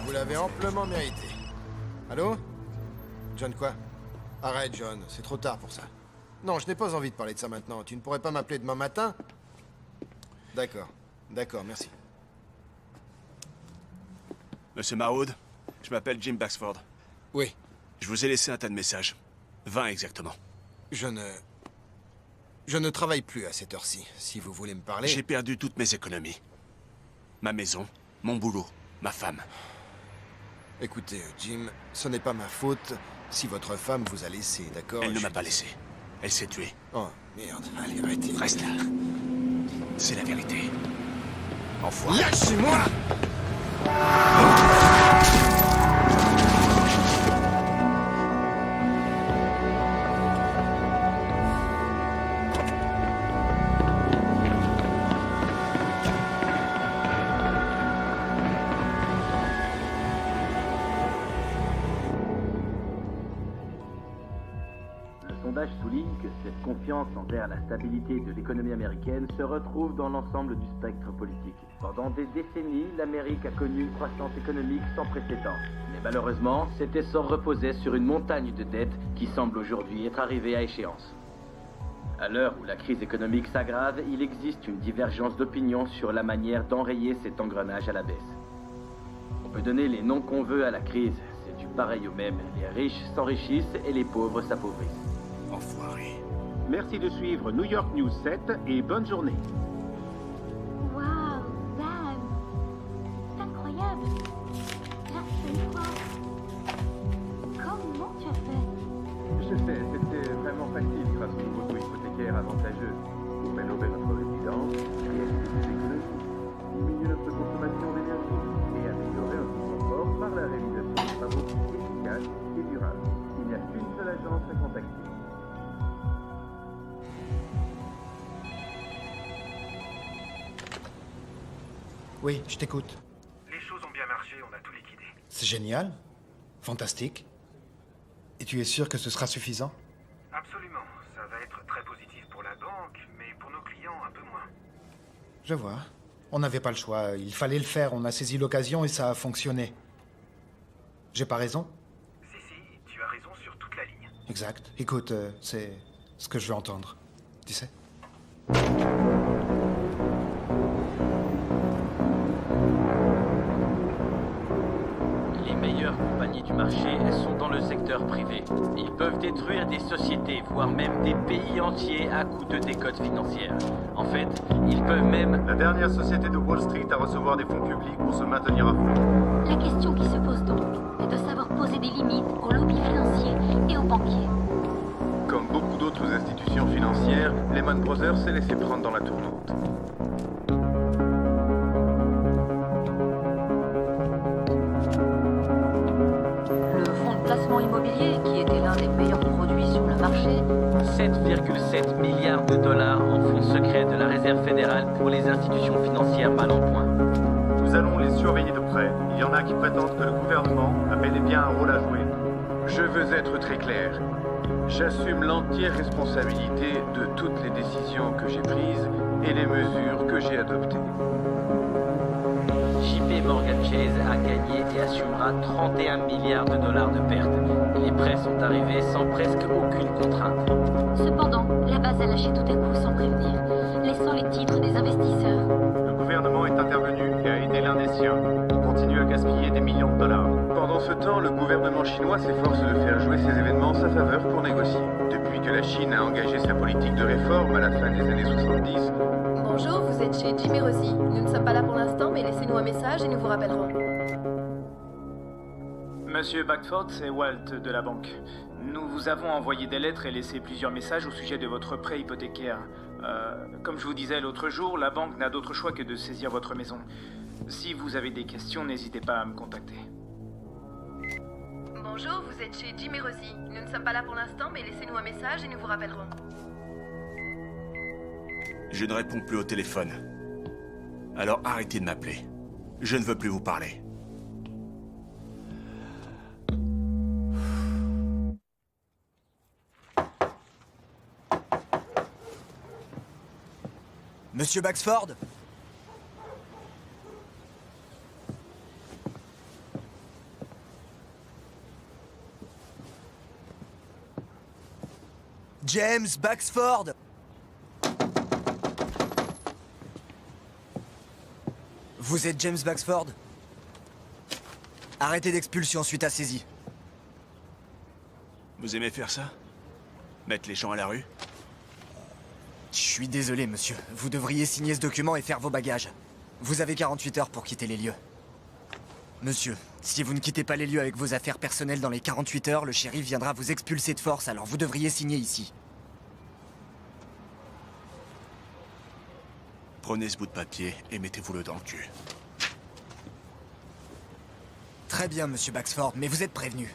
Vous l'avez amplement mérité. Allô? John quoi? Arrête, John, c'est trop tard pour ça. Non, je n'ai pas envie de parler de ça maintenant. Tu ne pourrais pas m'appeler demain matin? D'accord, merci. Monsieur Marwood, je m'appelle Jim Baxford. Oui. Je vous ai laissé un tas de messages. 20 exactement. Je ne travaille plus à cette heure-ci, si vous voulez me parler. J'ai perdu toutes mes économies. Ma maison, mon boulot, ma femme. Écoutez, Jim, ce n'est pas ma faute si votre femme vous a laissé, d'accord? Elle ne m'a pas laissé. Elle s'est tuée. Oh, merde. Allez, arrêtez. Reste là. C'est la vérité. Enfoiré. Lâchez-moi! Le sondage souligne que cette confiance envers la stabilité de l'économie américaine se retrouve dans l'ensemble du spectre politique. Pendant des décennies, l'Amérique a connu une croissance économique sans précédent. Mais malheureusement, cet essor reposait sur une montagne de dettes qui semble aujourd'hui être arrivée à échéance. À l'heure où la crise économique s'aggrave, il existe une divergence d'opinion sur la manière d'enrayer cet engrenage à la baisse. On peut donner les noms qu'on veut à la crise, c'est du pareil au même. Les riches s'enrichissent et les pauvres s'appauvrissent. Enfoiré. Merci de suivre New York News 7 et bonne journée. Waouh, Dan! C'est incroyable! Là, une fois. Comment tu as fait? Je sais, c'était vraiment facile grâce au nouveau taux hypothécaire avantageux. Pour rénover notre résidence, réaliser des économies, diminuer notre consommation d'énergie et améliorer notre confort par la réalisation de travaux efficaces et durables. Il n'y a qu'une seule agence à contacter. Oui, je t'écoute. Les choses ont bien marché, on a tout liquidé. C'est génial. Fantastique. Et tu es sûr que ce sera suffisant? Absolument. Ça va être très positif pour la banque, mais pour nos clients, un peu moins. Je vois. On n'avait pas le choix, il fallait le faire, on a saisi l'occasion et ça a fonctionné. J'ai pas raison? Si, tu as raison sur toute la ligne. Exact. Écoute, c'est ce que je veux entendre. Tu sais? Les meilleures compagnies du marché, elles sont dans le secteur privé. Ils peuvent détruire des sociétés, voire même des pays entiers à coups de décote financière. En fait, ils peuvent même... La dernière société de Wall Street à recevoir des fonds publics pour se maintenir à flot. La question qui se pose donc est de savoir poser des limites aux lobbies financiers et aux banquiers. Comme beaucoup d'autres institutions financières, Lehman Brothers s'est laissé prendre dans la tourmente. Le fonds de placement immobilier, qui était l'un des meilleurs produits sur le marché, 7,7 milliards de dollars en fonds secrets de la Réserve fédérale pour les institutions financières mal en point. Nous allons les surveiller de près. Il y en a qui prétendent que le gouvernement a bel et bien un rôle à jouer. Je veux être très clair. J'assume l'entière responsabilité de toutes les décisions que j'ai prises et les mesures que j'ai adoptées. JP Morgan Chase a gagné et assumera 31 milliards de dollars de pertes. Les prêts sont arrivés sans presque aucune contrainte. cependant, la base a lâché tout à coup sans prévenir, laissant les titres des investisseurs. Le gouvernement est intervenu et a aidé l'un des siens. Il continue à gaspiller des millions de dollars. Pendant ce temps, le gouvernement chinois s'efforce de faire jouer ces événements en sa faveur pour négocier. Depuis que la Chine a engagé sa politique de réforme à la fin des années 70... Bonjour, vous êtes chez Jim et Rosie. Nous ne sommes pas là pour l'instant, mais laissez-nous un message et nous vous rappellerons. Monsieur Backford, c'est Walt de la banque. Nous vous avons envoyé des lettres et laissé plusieurs messages au sujet de votre prêt hypothécaire. Comme je vous disais l'autre jour, la banque n'a d'autre choix que de saisir votre maison. Si vous avez des questions, n'hésitez pas à me contacter. Bonjour, vous êtes chez Jim et Rosie. Nous ne sommes pas là pour l'instant, mais laissez-nous un message et nous vous rappellerons. Je ne réponds plus au téléphone. Alors arrêtez de m'appeler. Je ne veux plus vous parler. Monsieur Baxford ? James Baxford ? Vous êtes James Baxford ? Arrêtez d'expulsion suite à saisie. Vous aimez faire ça ? Mettre les gens à la rue ? Je suis désolé, monsieur. Vous devriez signer ce document et faire vos bagages. Vous avez 48 heures pour quitter les lieux. Monsieur, si vous ne quittez pas les lieux avec vos affaires personnelles dans les 48 heures, le shérif viendra vous expulser de force, alors vous devriez signer ici. Prenez ce bout de papier et mettez-vous-le dans le cul. Très bien, monsieur Baxford, mais vous êtes prévenu.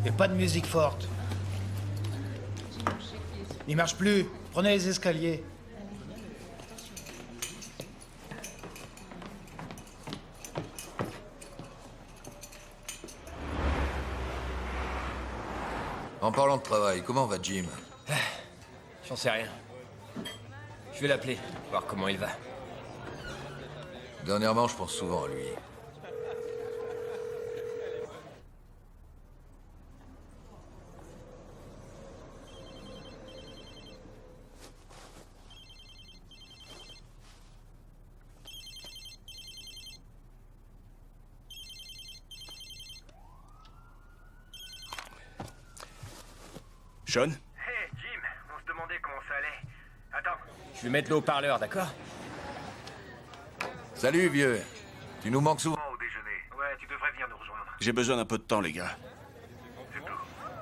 Et pas de musique forte. Il marche plus. Prenez les escaliers. En parlant de travail, comment va Jim? J'en sais rien. Je vais l'appeler, voir comment il va. Dernièrement, je pense souvent à lui. Sean? Hey, Jim, on se demandait comment ça allait. Attends. Je vais mettre le haut-parleur, d'accord? Salut, vieux. Tu nous manques souvent. Au déjeuner. Ouais, tu devrais venir nous rejoindre. J'ai besoin d'un peu de temps, les gars.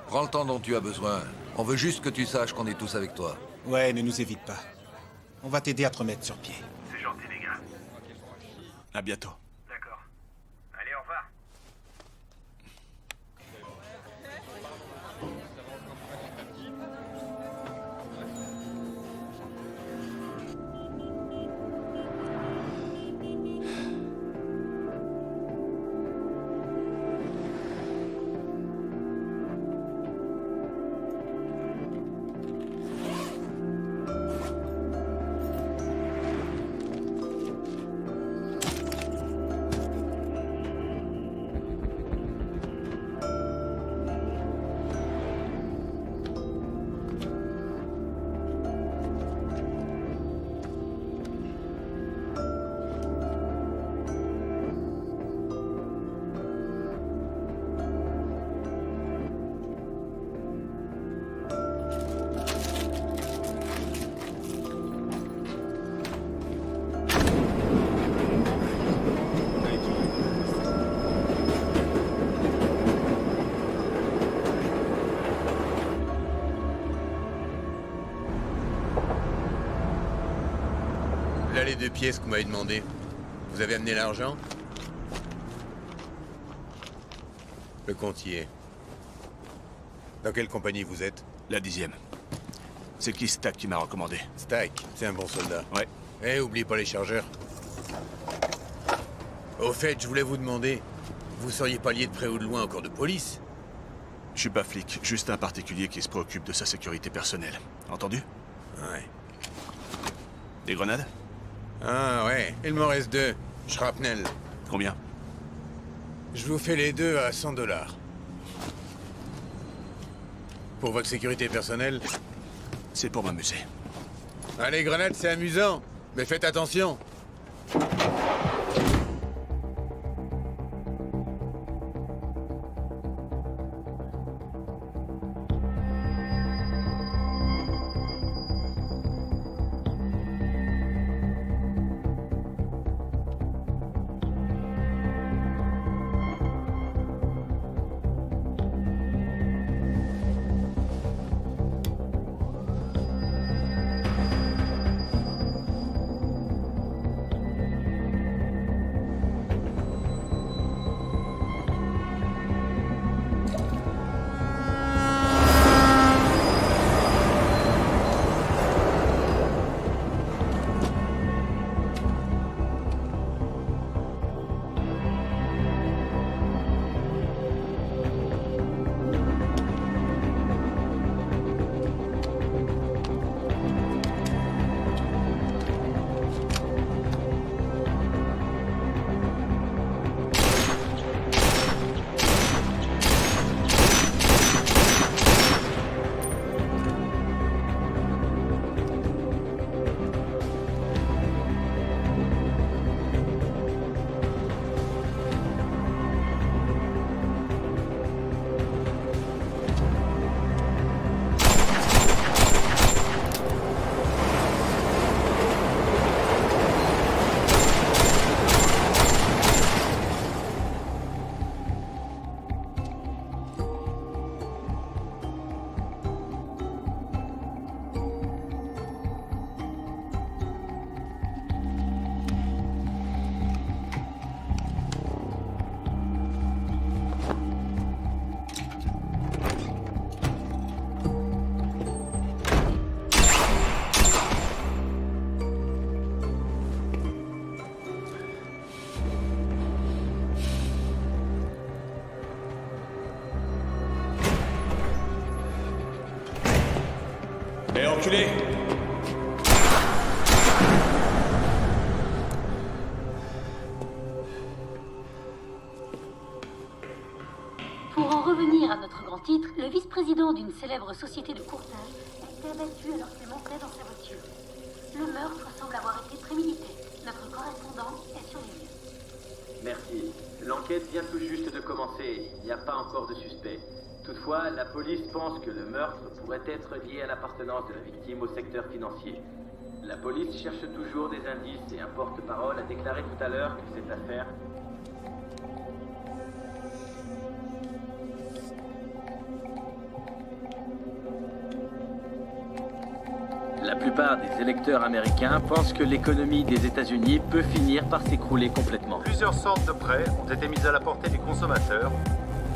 Prends le temps dont tu as besoin. On veut juste que tu saches qu'on est tous avec toi. Ouais, ne nous évite pas. On va t'aider à te remettre sur pied. C'est gentil, les gars. À bientôt. D'accord. Allez, au revoir. Là, les 2 pièces que vous m'avez demandé. Vous avez amené l'argent? Le compte y est. Dans quelle compagnie vous êtes? La 10e. C'est qui Stack qui m'a recommandé? Stack, c'est un bon soldat. Ouais. Eh, oubliez pas les chargeurs. Au fait, je voulais vous demander, vous seriez pas lié de près ou de loin au corps de police? Je suis pas flic, juste un particulier qui se préoccupe de sa sécurité personnelle. Entendu? Ouais. Des grenades? Ah ouais, il m'en reste 2. Shrapnel. Combien? Je vous fais les 2 à $100. Pour votre sécurité personnelle? C'est pour m'amuser. Ah, les grenades, c'est amusant. Mais faites attention. Hé, enculé! Pour en revenir à notre grand titre, le vice-président d'une célèbre société de courtage a été abattu alors qu'il montait dans sa voiture. Le meurtre semble avoir été prémédité. Notre correspondant est sur les lieux. Merci. L'enquête vient tout juste de commencer. Il n'y a pas encore de suspect. Toutefois, la police pense que le meurtre pourrait être lié à l'appartenance de la victime au secteur financier. La police cherche toujours des indices et un porte-parole a déclaré tout à l'heure que cette affaire... La plupart des électeurs américains pensent que l'économie des États-Unis peut finir par s'écrouler complètement. Plusieurs sortes de prêts ont été mis à la portée des consommateurs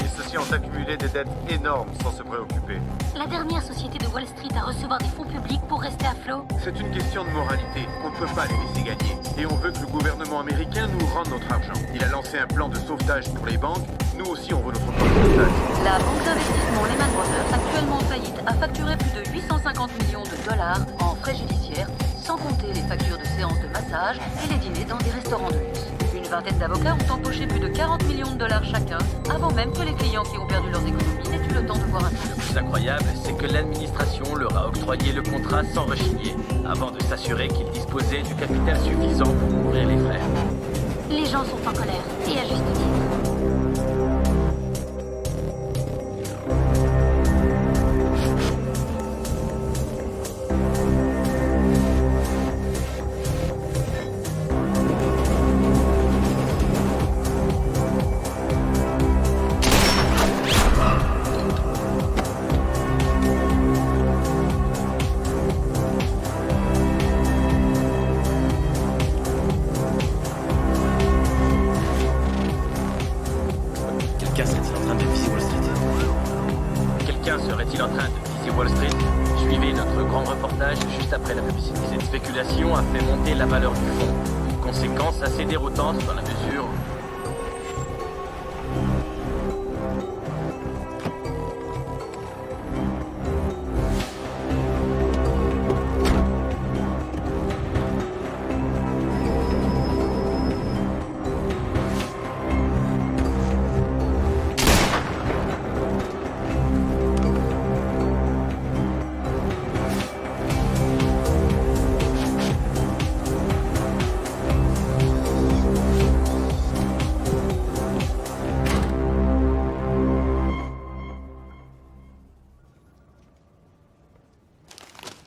et ceux-ci ont accumulé des dettes énormes sans se préoccuper. La dernière société de Wall Street à recevoir des fonds publics pour rester à flot. C'est une question de moralité. On ne peut pas les laisser gagner. Et on veut que le gouvernement américain nous rende notre argent. Il a lancé un plan de sauvetage pour les banques. Nous aussi, on veut notre plan de sauvetage. La banque d'investissement Lehman Brothers, actuellement en faillite, a facturé plus de 850 millions de dollars en frais judiciaires, sans compter les factures de séances de massage et les dîners dans des restaurants de luxe. Une vingtaine d'avocats ont empoché plus de 40 millions de dollars chacun, avant même que les clients qui ont perdu leurs économies n'aient eu le temps de voir un film. Le plus incroyable, c'est que l'administration leur a octroyé le contrat sans rechigner, avant de s'assurer qu'ils disposaient du capital suffisant pour couvrir les frais. Les gens sont en colère, et à juste titre. Cette spéculation a fait monter la valeur du fonds. Une conséquence assez déroutante dans la mesure...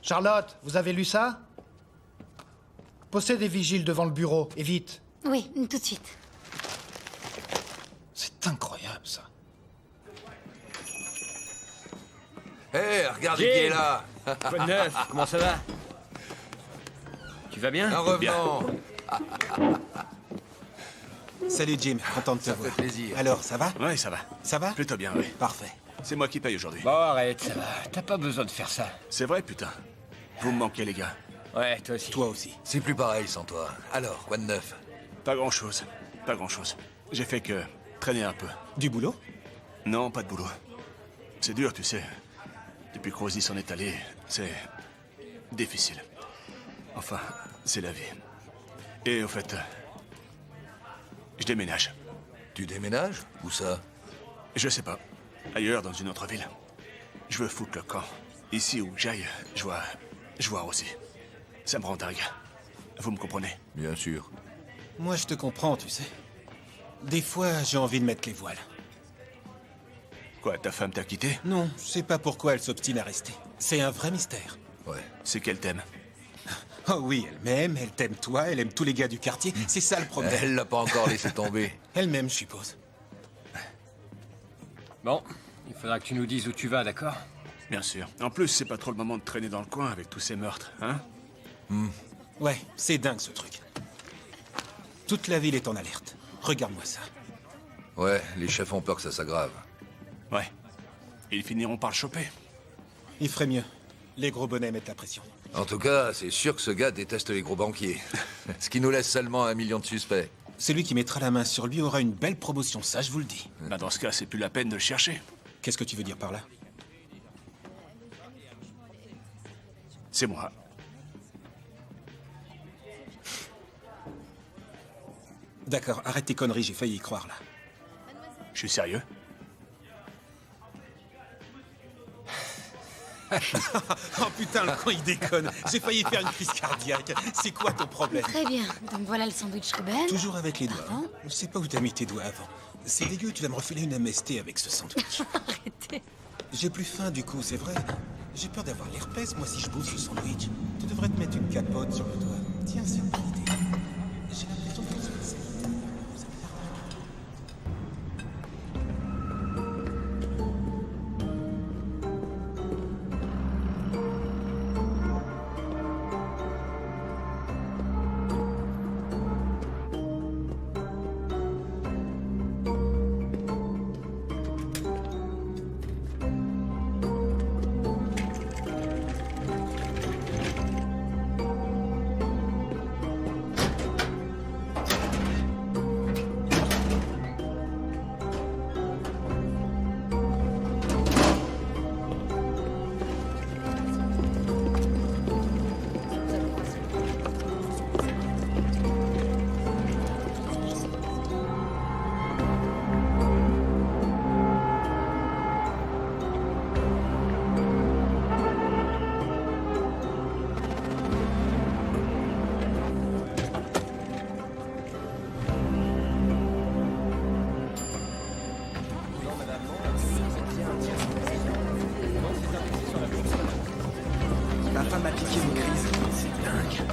Charlotte, vous avez lu ça? Postez des vigiles devant le bureau, et vite. Oui, tout de suite. C'est incroyable, ça. Hé, regardez qui est là. Quoi de neuf? Comment ça va? Tu vas bien? Un revenant. Salut Jim, content de te voir. Ça fait plaisir. Alors, ça va? Oui, ça va. Ça va? Plutôt bien, oui. Parfait. C'est moi qui paye aujourd'hui. Bon, arrête, ça va. T'as pas besoin de faire ça. C'est vrai, putain. Vous me manquez, les gars. Ouais, toi aussi. Toi aussi. C'est plus pareil sans toi. Alors, quoi de neuf? Pas grand-chose. Pas grand-chose. J'ai fait que traîner un peu. Du boulot? Non, pas de boulot. C'est dur, tu sais. Depuis que Rosie s'en est allée, c'est difficile. Enfin, c'est la vie. Et au fait, je déménage. Tu déménages? Où ça? Je sais pas. Ailleurs, dans une autre ville. Je veux foutre le camp. Ici où j'aille, je vois Rosie. Ça me rend dingue. Vous me comprenez? Bien sûr. Moi, je te comprends, tu sais. Des fois, j'ai envie de mettre les voiles. Quoi, ta femme t'a quitté? Non, je sais pas pourquoi elle s'obstine à rester. C'est un vrai mystère. Ouais. C'est qu'elle t'aime. Oh oui, elle m'aime, elle t'aime toi, elle aime tous les gars du quartier. C'est ça le problème. Elle l'a pas encore laissé tomber. Elle m'aime, je suppose. Bon, il faudra que tu nous dises où tu vas, d'accord? Bien sûr. En plus, c'est pas trop le moment de traîner dans le coin avec tous ces meurtres, hein? Ouais, c'est dingue ce truc. Toute la ville est en alerte. Regarde-moi ça. Ouais, les chefs ont peur que ça s'aggrave. Ouais. Ils finiront par le choper. Il ferait mieux. Les gros bonnets mettent la pression. En tout cas, c'est sûr que ce gars déteste les gros banquiers. Ce qui nous laisse seulement 1 million de suspects. Celui qui mettra la main sur lui aura une belle promotion, ça je vous le dis. Bah dans ce cas, c'est plus la peine de le chercher. Qu'est-ce que tu veux dire par là? C'est moi. D'accord, arrête tes conneries, j'ai failli y croire, là. Je suis sérieux. Oh putain, le con, il déconne. J'ai failli faire une crise cardiaque. C'est quoi ton problème? Très bien. Donc voilà le sandwich Ruben. Toujours avec les doigts. Pardon? Hein. Je sais pas où t'as mis tes doigts avant. C'est dégueu, tu vas me refiler une MST avec ce sandwich. Arrêtez. J'ai plus faim du coup, c'est vrai. J'ai peur d'avoir l'herpès, moi, si je bouffe ce sandwich. Tu devrais te mettre une capote sur le doigt. Tiens, c'est une bonne idée. J'ai l'impression que c'est ça.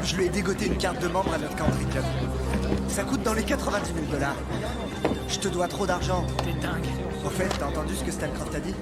Je lui ai dégoté une carte de membre à notre country club. Ça coûte dans les 90 000 $. Je te dois trop d'argent. T'es dingue. Au fait, t'as entendu ce que Stancroft t'a dit?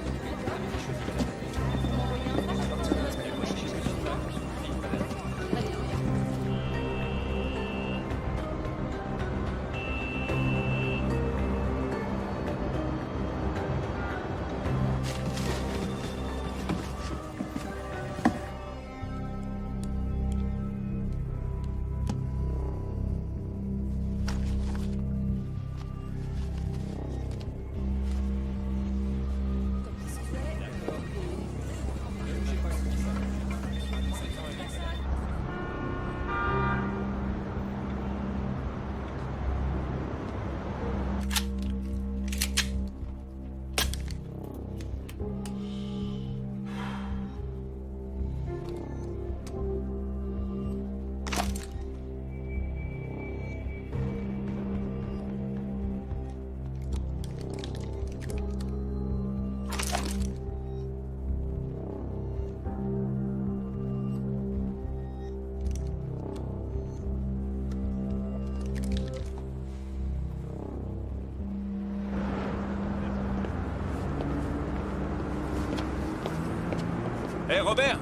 Hé, Robert!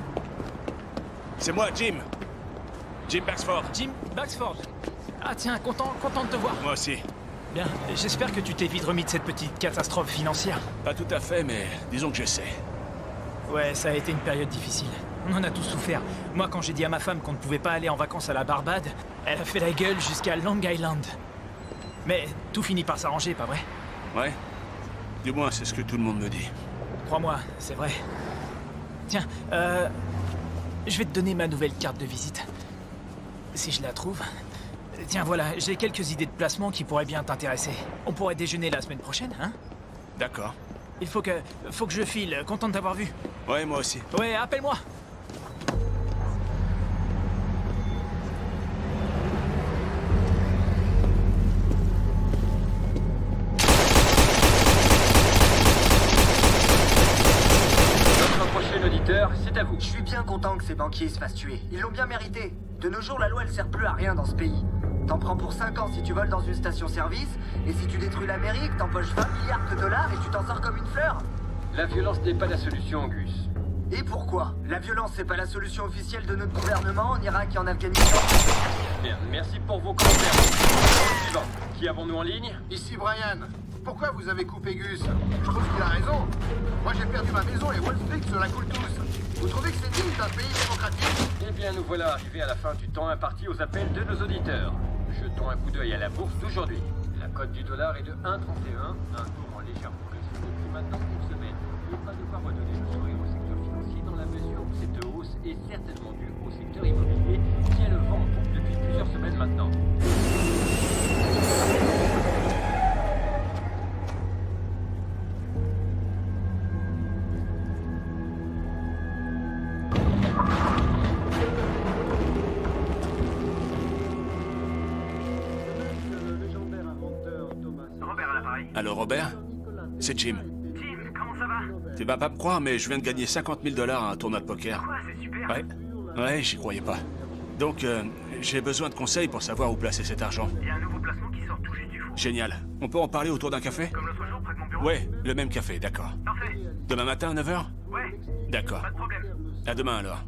C'est moi, Jim. Jim Baxford. Jim Baxford. Ah tiens, content de te voir. Moi aussi. Bien, j'espère que tu t'es vite remis de cette petite catastrophe financière. Pas tout à fait, mais disons que j'essaie. Ouais, ça a été une période difficile. On en a tous souffert. Moi, quand j'ai dit à ma femme qu'on ne pouvait pas aller en vacances à la Barbade, elle a fait la gueule jusqu'à Long Island. Mais tout finit par s'arranger, pas vrai? Ouais. Du moins, c'est ce que tout le monde me dit. Crois-moi, c'est vrai. Tiens, je vais te donner ma nouvelle carte de visite. Si je la trouve... Tiens, voilà, j'ai quelques idées de placement qui pourraient bien t'intéresser. On pourrait déjeuner la semaine prochaine, hein? D'accord. Il faut que je file. Content de t'avoir vu. Ouais, moi aussi. Ouais, appelle-moi. Notre prochain auditeur, c'est à vous. Je suis bien content que ces banquiers se fassent tuer. Ils l'ont bien mérité. De nos jours, la loi, elle sert plus à rien dans ce pays. T'en prends pour 5 ans si tu voles dans une station-service, et si tu détruis l'Amérique, t'empoches 20 milliards de dollars et tu t'en sors comme une fleur. La violence n'est pas la solution, Gus. Et pourquoi? La violence, c'est pas la solution officielle de notre gouvernement en Irak et en Afghanistan? Bien, merci pour vos commentaires. Suivant. Qui avons-nous en ligne? Ici Brian. Pourquoi vous avez coupé Gus? Je trouve qu'il a raison. Moi j'ai perdu ma maison et Wall Street se la coule tous. Vous trouvez que c'est digne d'un pays démocratique? Eh bien, nous voilà arrivés à la fin du temps imparti aux appels de nos auditeurs. Jetons un coup d'œil à la bourse d'aujourd'hui. La cote du dollar est de 1,31, un tour en légère progression depuis maintenant une semaine. Et pas de quoi redonner le sourire au secteur financier dans la mesure où cette hausse est certainement due au secteur immobilier tient le vent en poupe depuis plusieurs semaines maintenant. Robert à l'appareil. Allô, Robert? C'est Jim. Jim, comment ça va? Tu vas pas me croire, mais je viens de gagner 50 000 $ à un tournoi de poker. Quoi, c'est super. Ouais, j'y croyais pas. Donc, j'ai besoin de conseils pour savoir où placer cet argent. Il y a un nouveau placement qui sort tout juste du four. Génial. On peut en parler autour d'un café? Comme l'autre jour, près de mon bureau? Ouais, le même café, d'accord. Parfait. Demain matin à 9h? Ouais. D'accord. Pas de problème. À demain alors.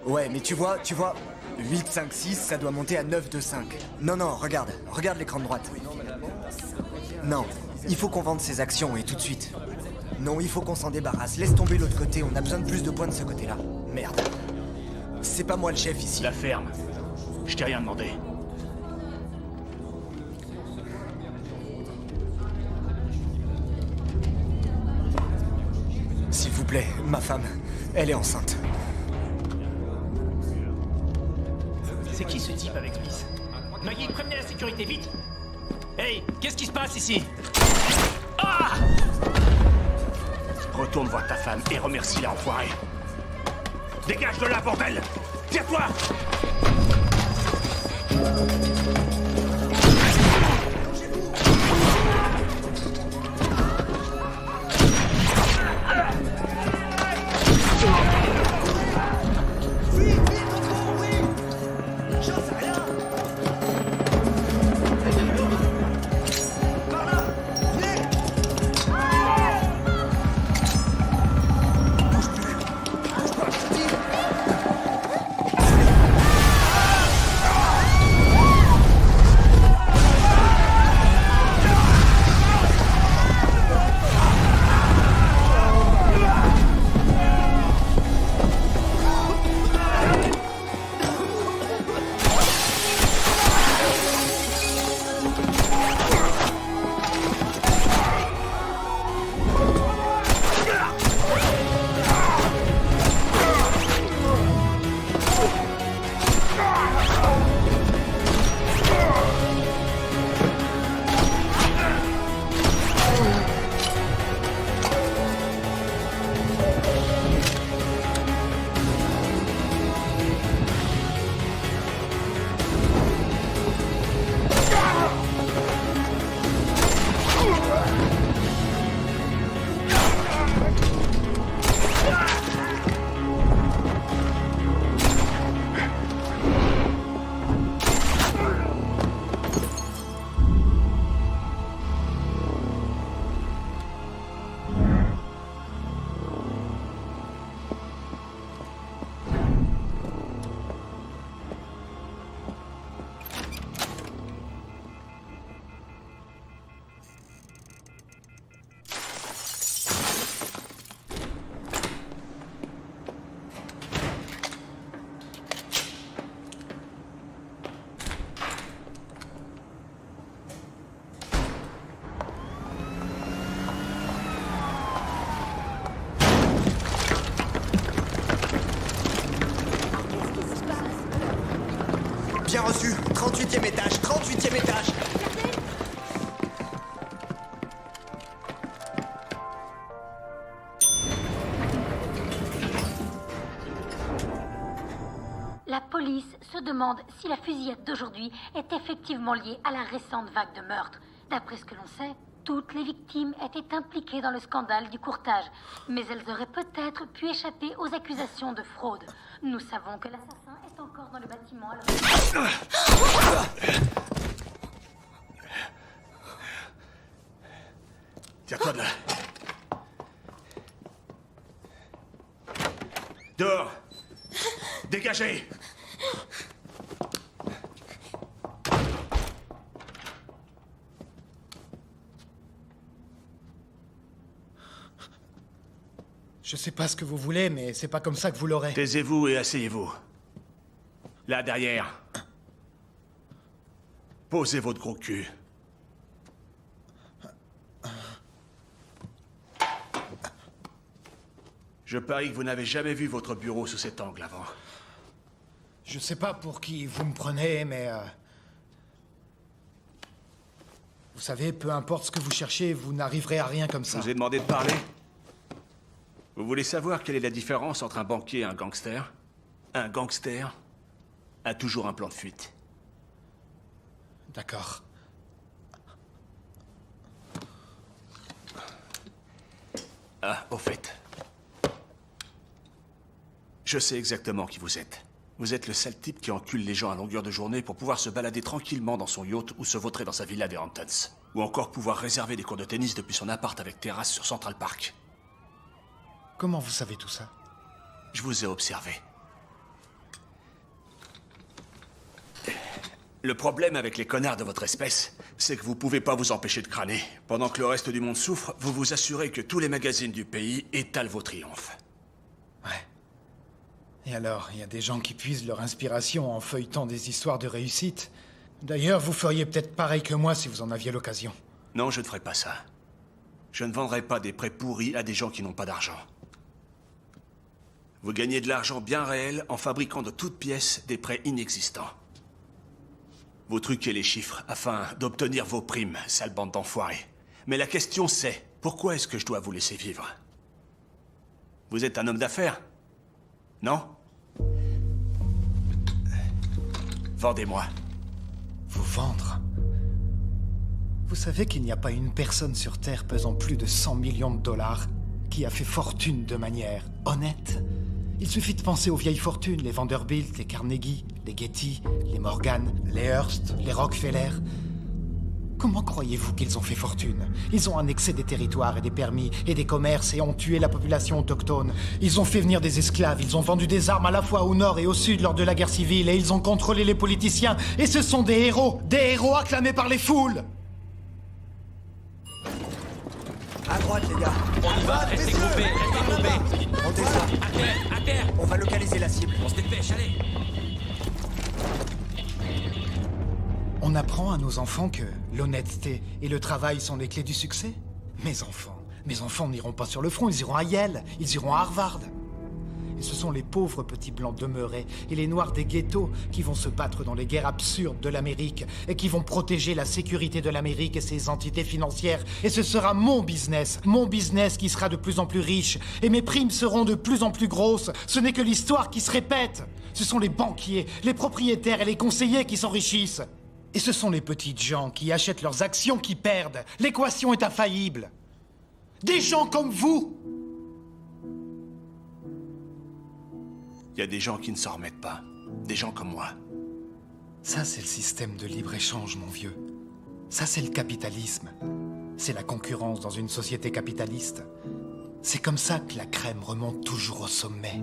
Ouais, mais tu vois, 8, 5, 6, ça doit monter à 9, 2, 5. Non, regarde l'écran de droite. Non, il faut qu'on vende ses actions et tout de suite. Non, il faut qu'on s'en débarrasse. Laisse tomber l'autre côté, on a besoin de plus de points de ce côté-là. Merde. C'est pas moi le chef ici. La ferme. Je t'ai rien demandé. S'il vous plaît, ma femme, elle est enceinte. C'est qui ce type avec Smith? Maggie, prévenez la sécurité, vite! Hey, qu'est-ce qui se passe ici? Ah! Retourne voir ta femme et remercie-la, enfoiré. Dégage de là, bordel! Tire-toi! Bien reçu, 38e étage, 38e étage. La police se demande si la fusillade d'aujourd'hui est effectivement liée à la récente vague de meurtres. D'après ce que l'on sait, toutes les victimes étaient impliquées dans le scandale du courtage, mais elles auraient peut-être pu échapper aux accusations de fraude. Nous savons que l'assassin est encore dans le bâtiment alors... Tire-toi de là. Dehors. Dégagez. Je sais pas ce que vous voulez, mais c'est pas comme ça que vous l'aurez. Taisez-vous et asseyez-vous. Là, derrière. Posez votre gros cul. Je parie que vous n'avez jamais vu votre bureau sous cet angle avant. Je sais pas pour qui vous me prenez, mais... Vous savez, peu importe ce que vous cherchez, vous n'arriverez à rien comme ça. Je vous ai demandé de parler. Vous voulez savoir quelle est la différence entre un banquier et un gangster? Un gangster a toujours un plan de fuite. D'accord. Ah, au fait. Je sais exactement qui vous êtes. Vous êtes le sale type qui encule les gens à longueur de journée pour pouvoir se balader tranquillement dans son yacht ou se vautrer dans sa villa des Hamptons. Ou encore pouvoir réserver des cours de tennis depuis son appart avec terrasse sur Central Park. Comment vous savez tout ça? Je vous ai observé. Le problème avec les connards de votre espèce, c'est que vous pouvez pas vous empêcher de crâner. Pendant que le reste du monde souffre, vous vous assurez que tous les magazines du pays étalent vos triomphes. Et alors, il y a des gens qui puisent leur inspiration en feuilletant des histoires de réussite. D'ailleurs, vous feriez peut-être pareil que moi si vous en aviez l'occasion. Non, je ne ferai pas ça. Je ne vendrai pas des prêts pourris à des gens qui n'ont pas d'argent. Vous gagnez de l'argent bien réel en fabriquant de toutes pièces des prêts inexistants. Vous truquez les chiffres afin d'obtenir vos primes, sale bande d'enfoirés. Mais la question c'est, pourquoi est-ce que je dois vous laisser vivre? Vous êtes un homme d'affaires? Non? Vendez-moi. Vous vendre? Vous savez qu'il n'y a pas une personne sur Terre pesant plus de 100 millions de dollars qui a fait fortune de manière honnête? Il suffit de penser aux vieilles fortunes, les Vanderbilt, les Carnegie, les Getty, les Morgan, les Hearst, les Rockefeller. Comment croyez-vous qu'ils ont fait fortune? Ils ont annexé des territoires et des permis et des commerces et ont tué la population autochtone. Ils ont fait venir des esclaves, ils ont vendu des armes à la fois au nord et au sud lors de la guerre civile et ils ont contrôlé les politiciens. Et ce sont des héros acclamés par les foules. À droite, les gars. On y va, restez groupés, restez groupés. Montez ça. À terre. On va localiser la cible. On se dépêche, allez. On apprend à nos enfants que l'honnêteté et le travail sont les clés du succès. Mes enfants n'iront pas sur le front, ils iront à Yale, ils iront à Harvard. Et ce sont les pauvres petits blancs demeurés et les noirs des ghettos qui vont se battre dans les guerres absurdes de l'Amérique et qui vont protéger la sécurité de l'Amérique et ses entités financières. Et ce sera mon business qui sera de plus en plus riche. Et mes primes seront de plus en plus grosses. Ce n'est que l'histoire qui se répète. Ce sont les banquiers, les propriétaires et les conseillers qui s'enrichissent. Et ce sont les petites gens qui achètent leurs actions qui perdent. L'équation est infaillible. Des gens comme vous. Il y a des gens qui ne s'en remettent pas. Des gens comme moi. Ça, c'est le système de libre-échange, mon vieux. Ça, c'est le capitalisme. C'est la concurrence dans une société capitaliste. C'est comme ça que la crème remonte toujours au sommet.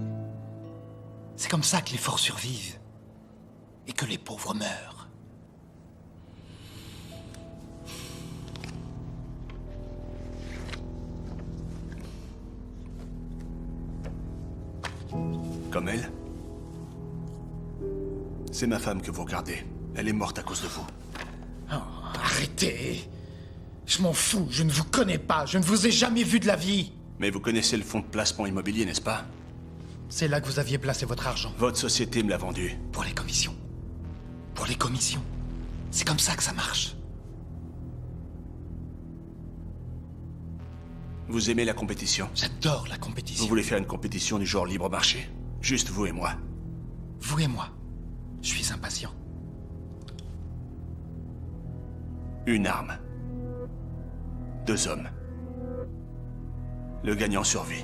C'est comme ça que les forts survivent. Et que les pauvres meurent. Comme elle? C'est ma femme que vous regardez. Elle est morte à cause de vous. Oh, arrêtez! Je m'en fous, je ne vous connais pas, je ne vous ai jamais vu de la vie! Mais vous connaissez le fonds de placement immobilier, n'est-ce pas? C'est là que vous aviez placé votre argent. Votre société me l'a vendu. Pour les commissions. Pour les commissions. C'est comme ça que ça marche. Vous aimez la compétition? J'adore la compétition. Vous voulez faire une compétition du genre libre marché? Juste vous et moi. Vous et moi. Je suis impatient. Une arme. 2 hommes. Le gagnant survit.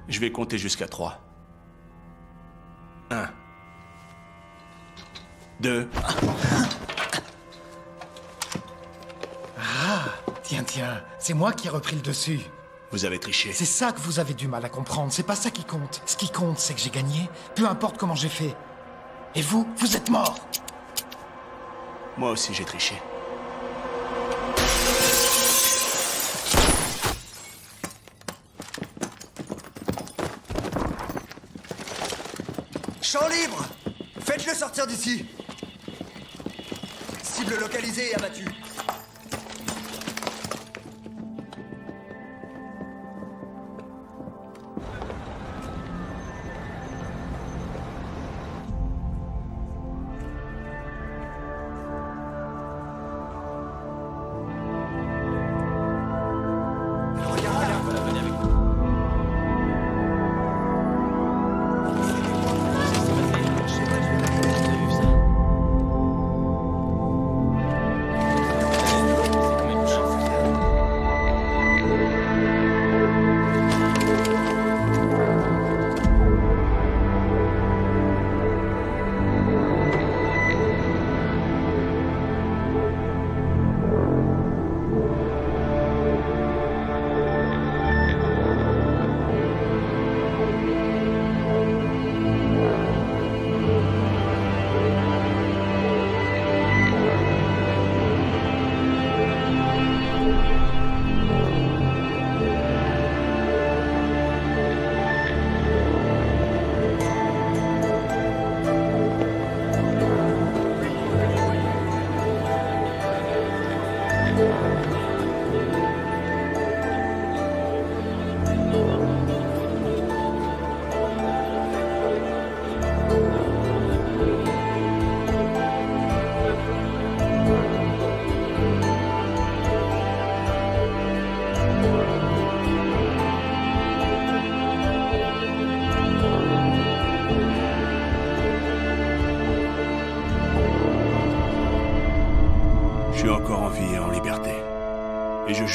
Je vais compter jusqu'à 3. 1. 2. Ah, tiens, c'est moi qui ai repris le dessus. Vous avez triché. C'est ça que vous avez du mal à comprendre, c'est pas ça qui compte. Ce qui compte, c'est que j'ai gagné, peu importe comment j'ai fait. Et vous, vous êtes mort. Moi aussi j'ai triché. Champ libre! Faites-le sortir d'ici! Cible localisée et abattue.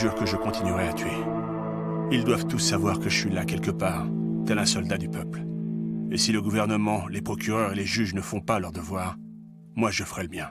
jure que je continuerai à tuer. Ils doivent tous savoir que je suis là quelque part, tel un soldat du peuple. Et si le gouvernement, les procureurs et les juges ne font pas leur devoir, moi je ferai le mien.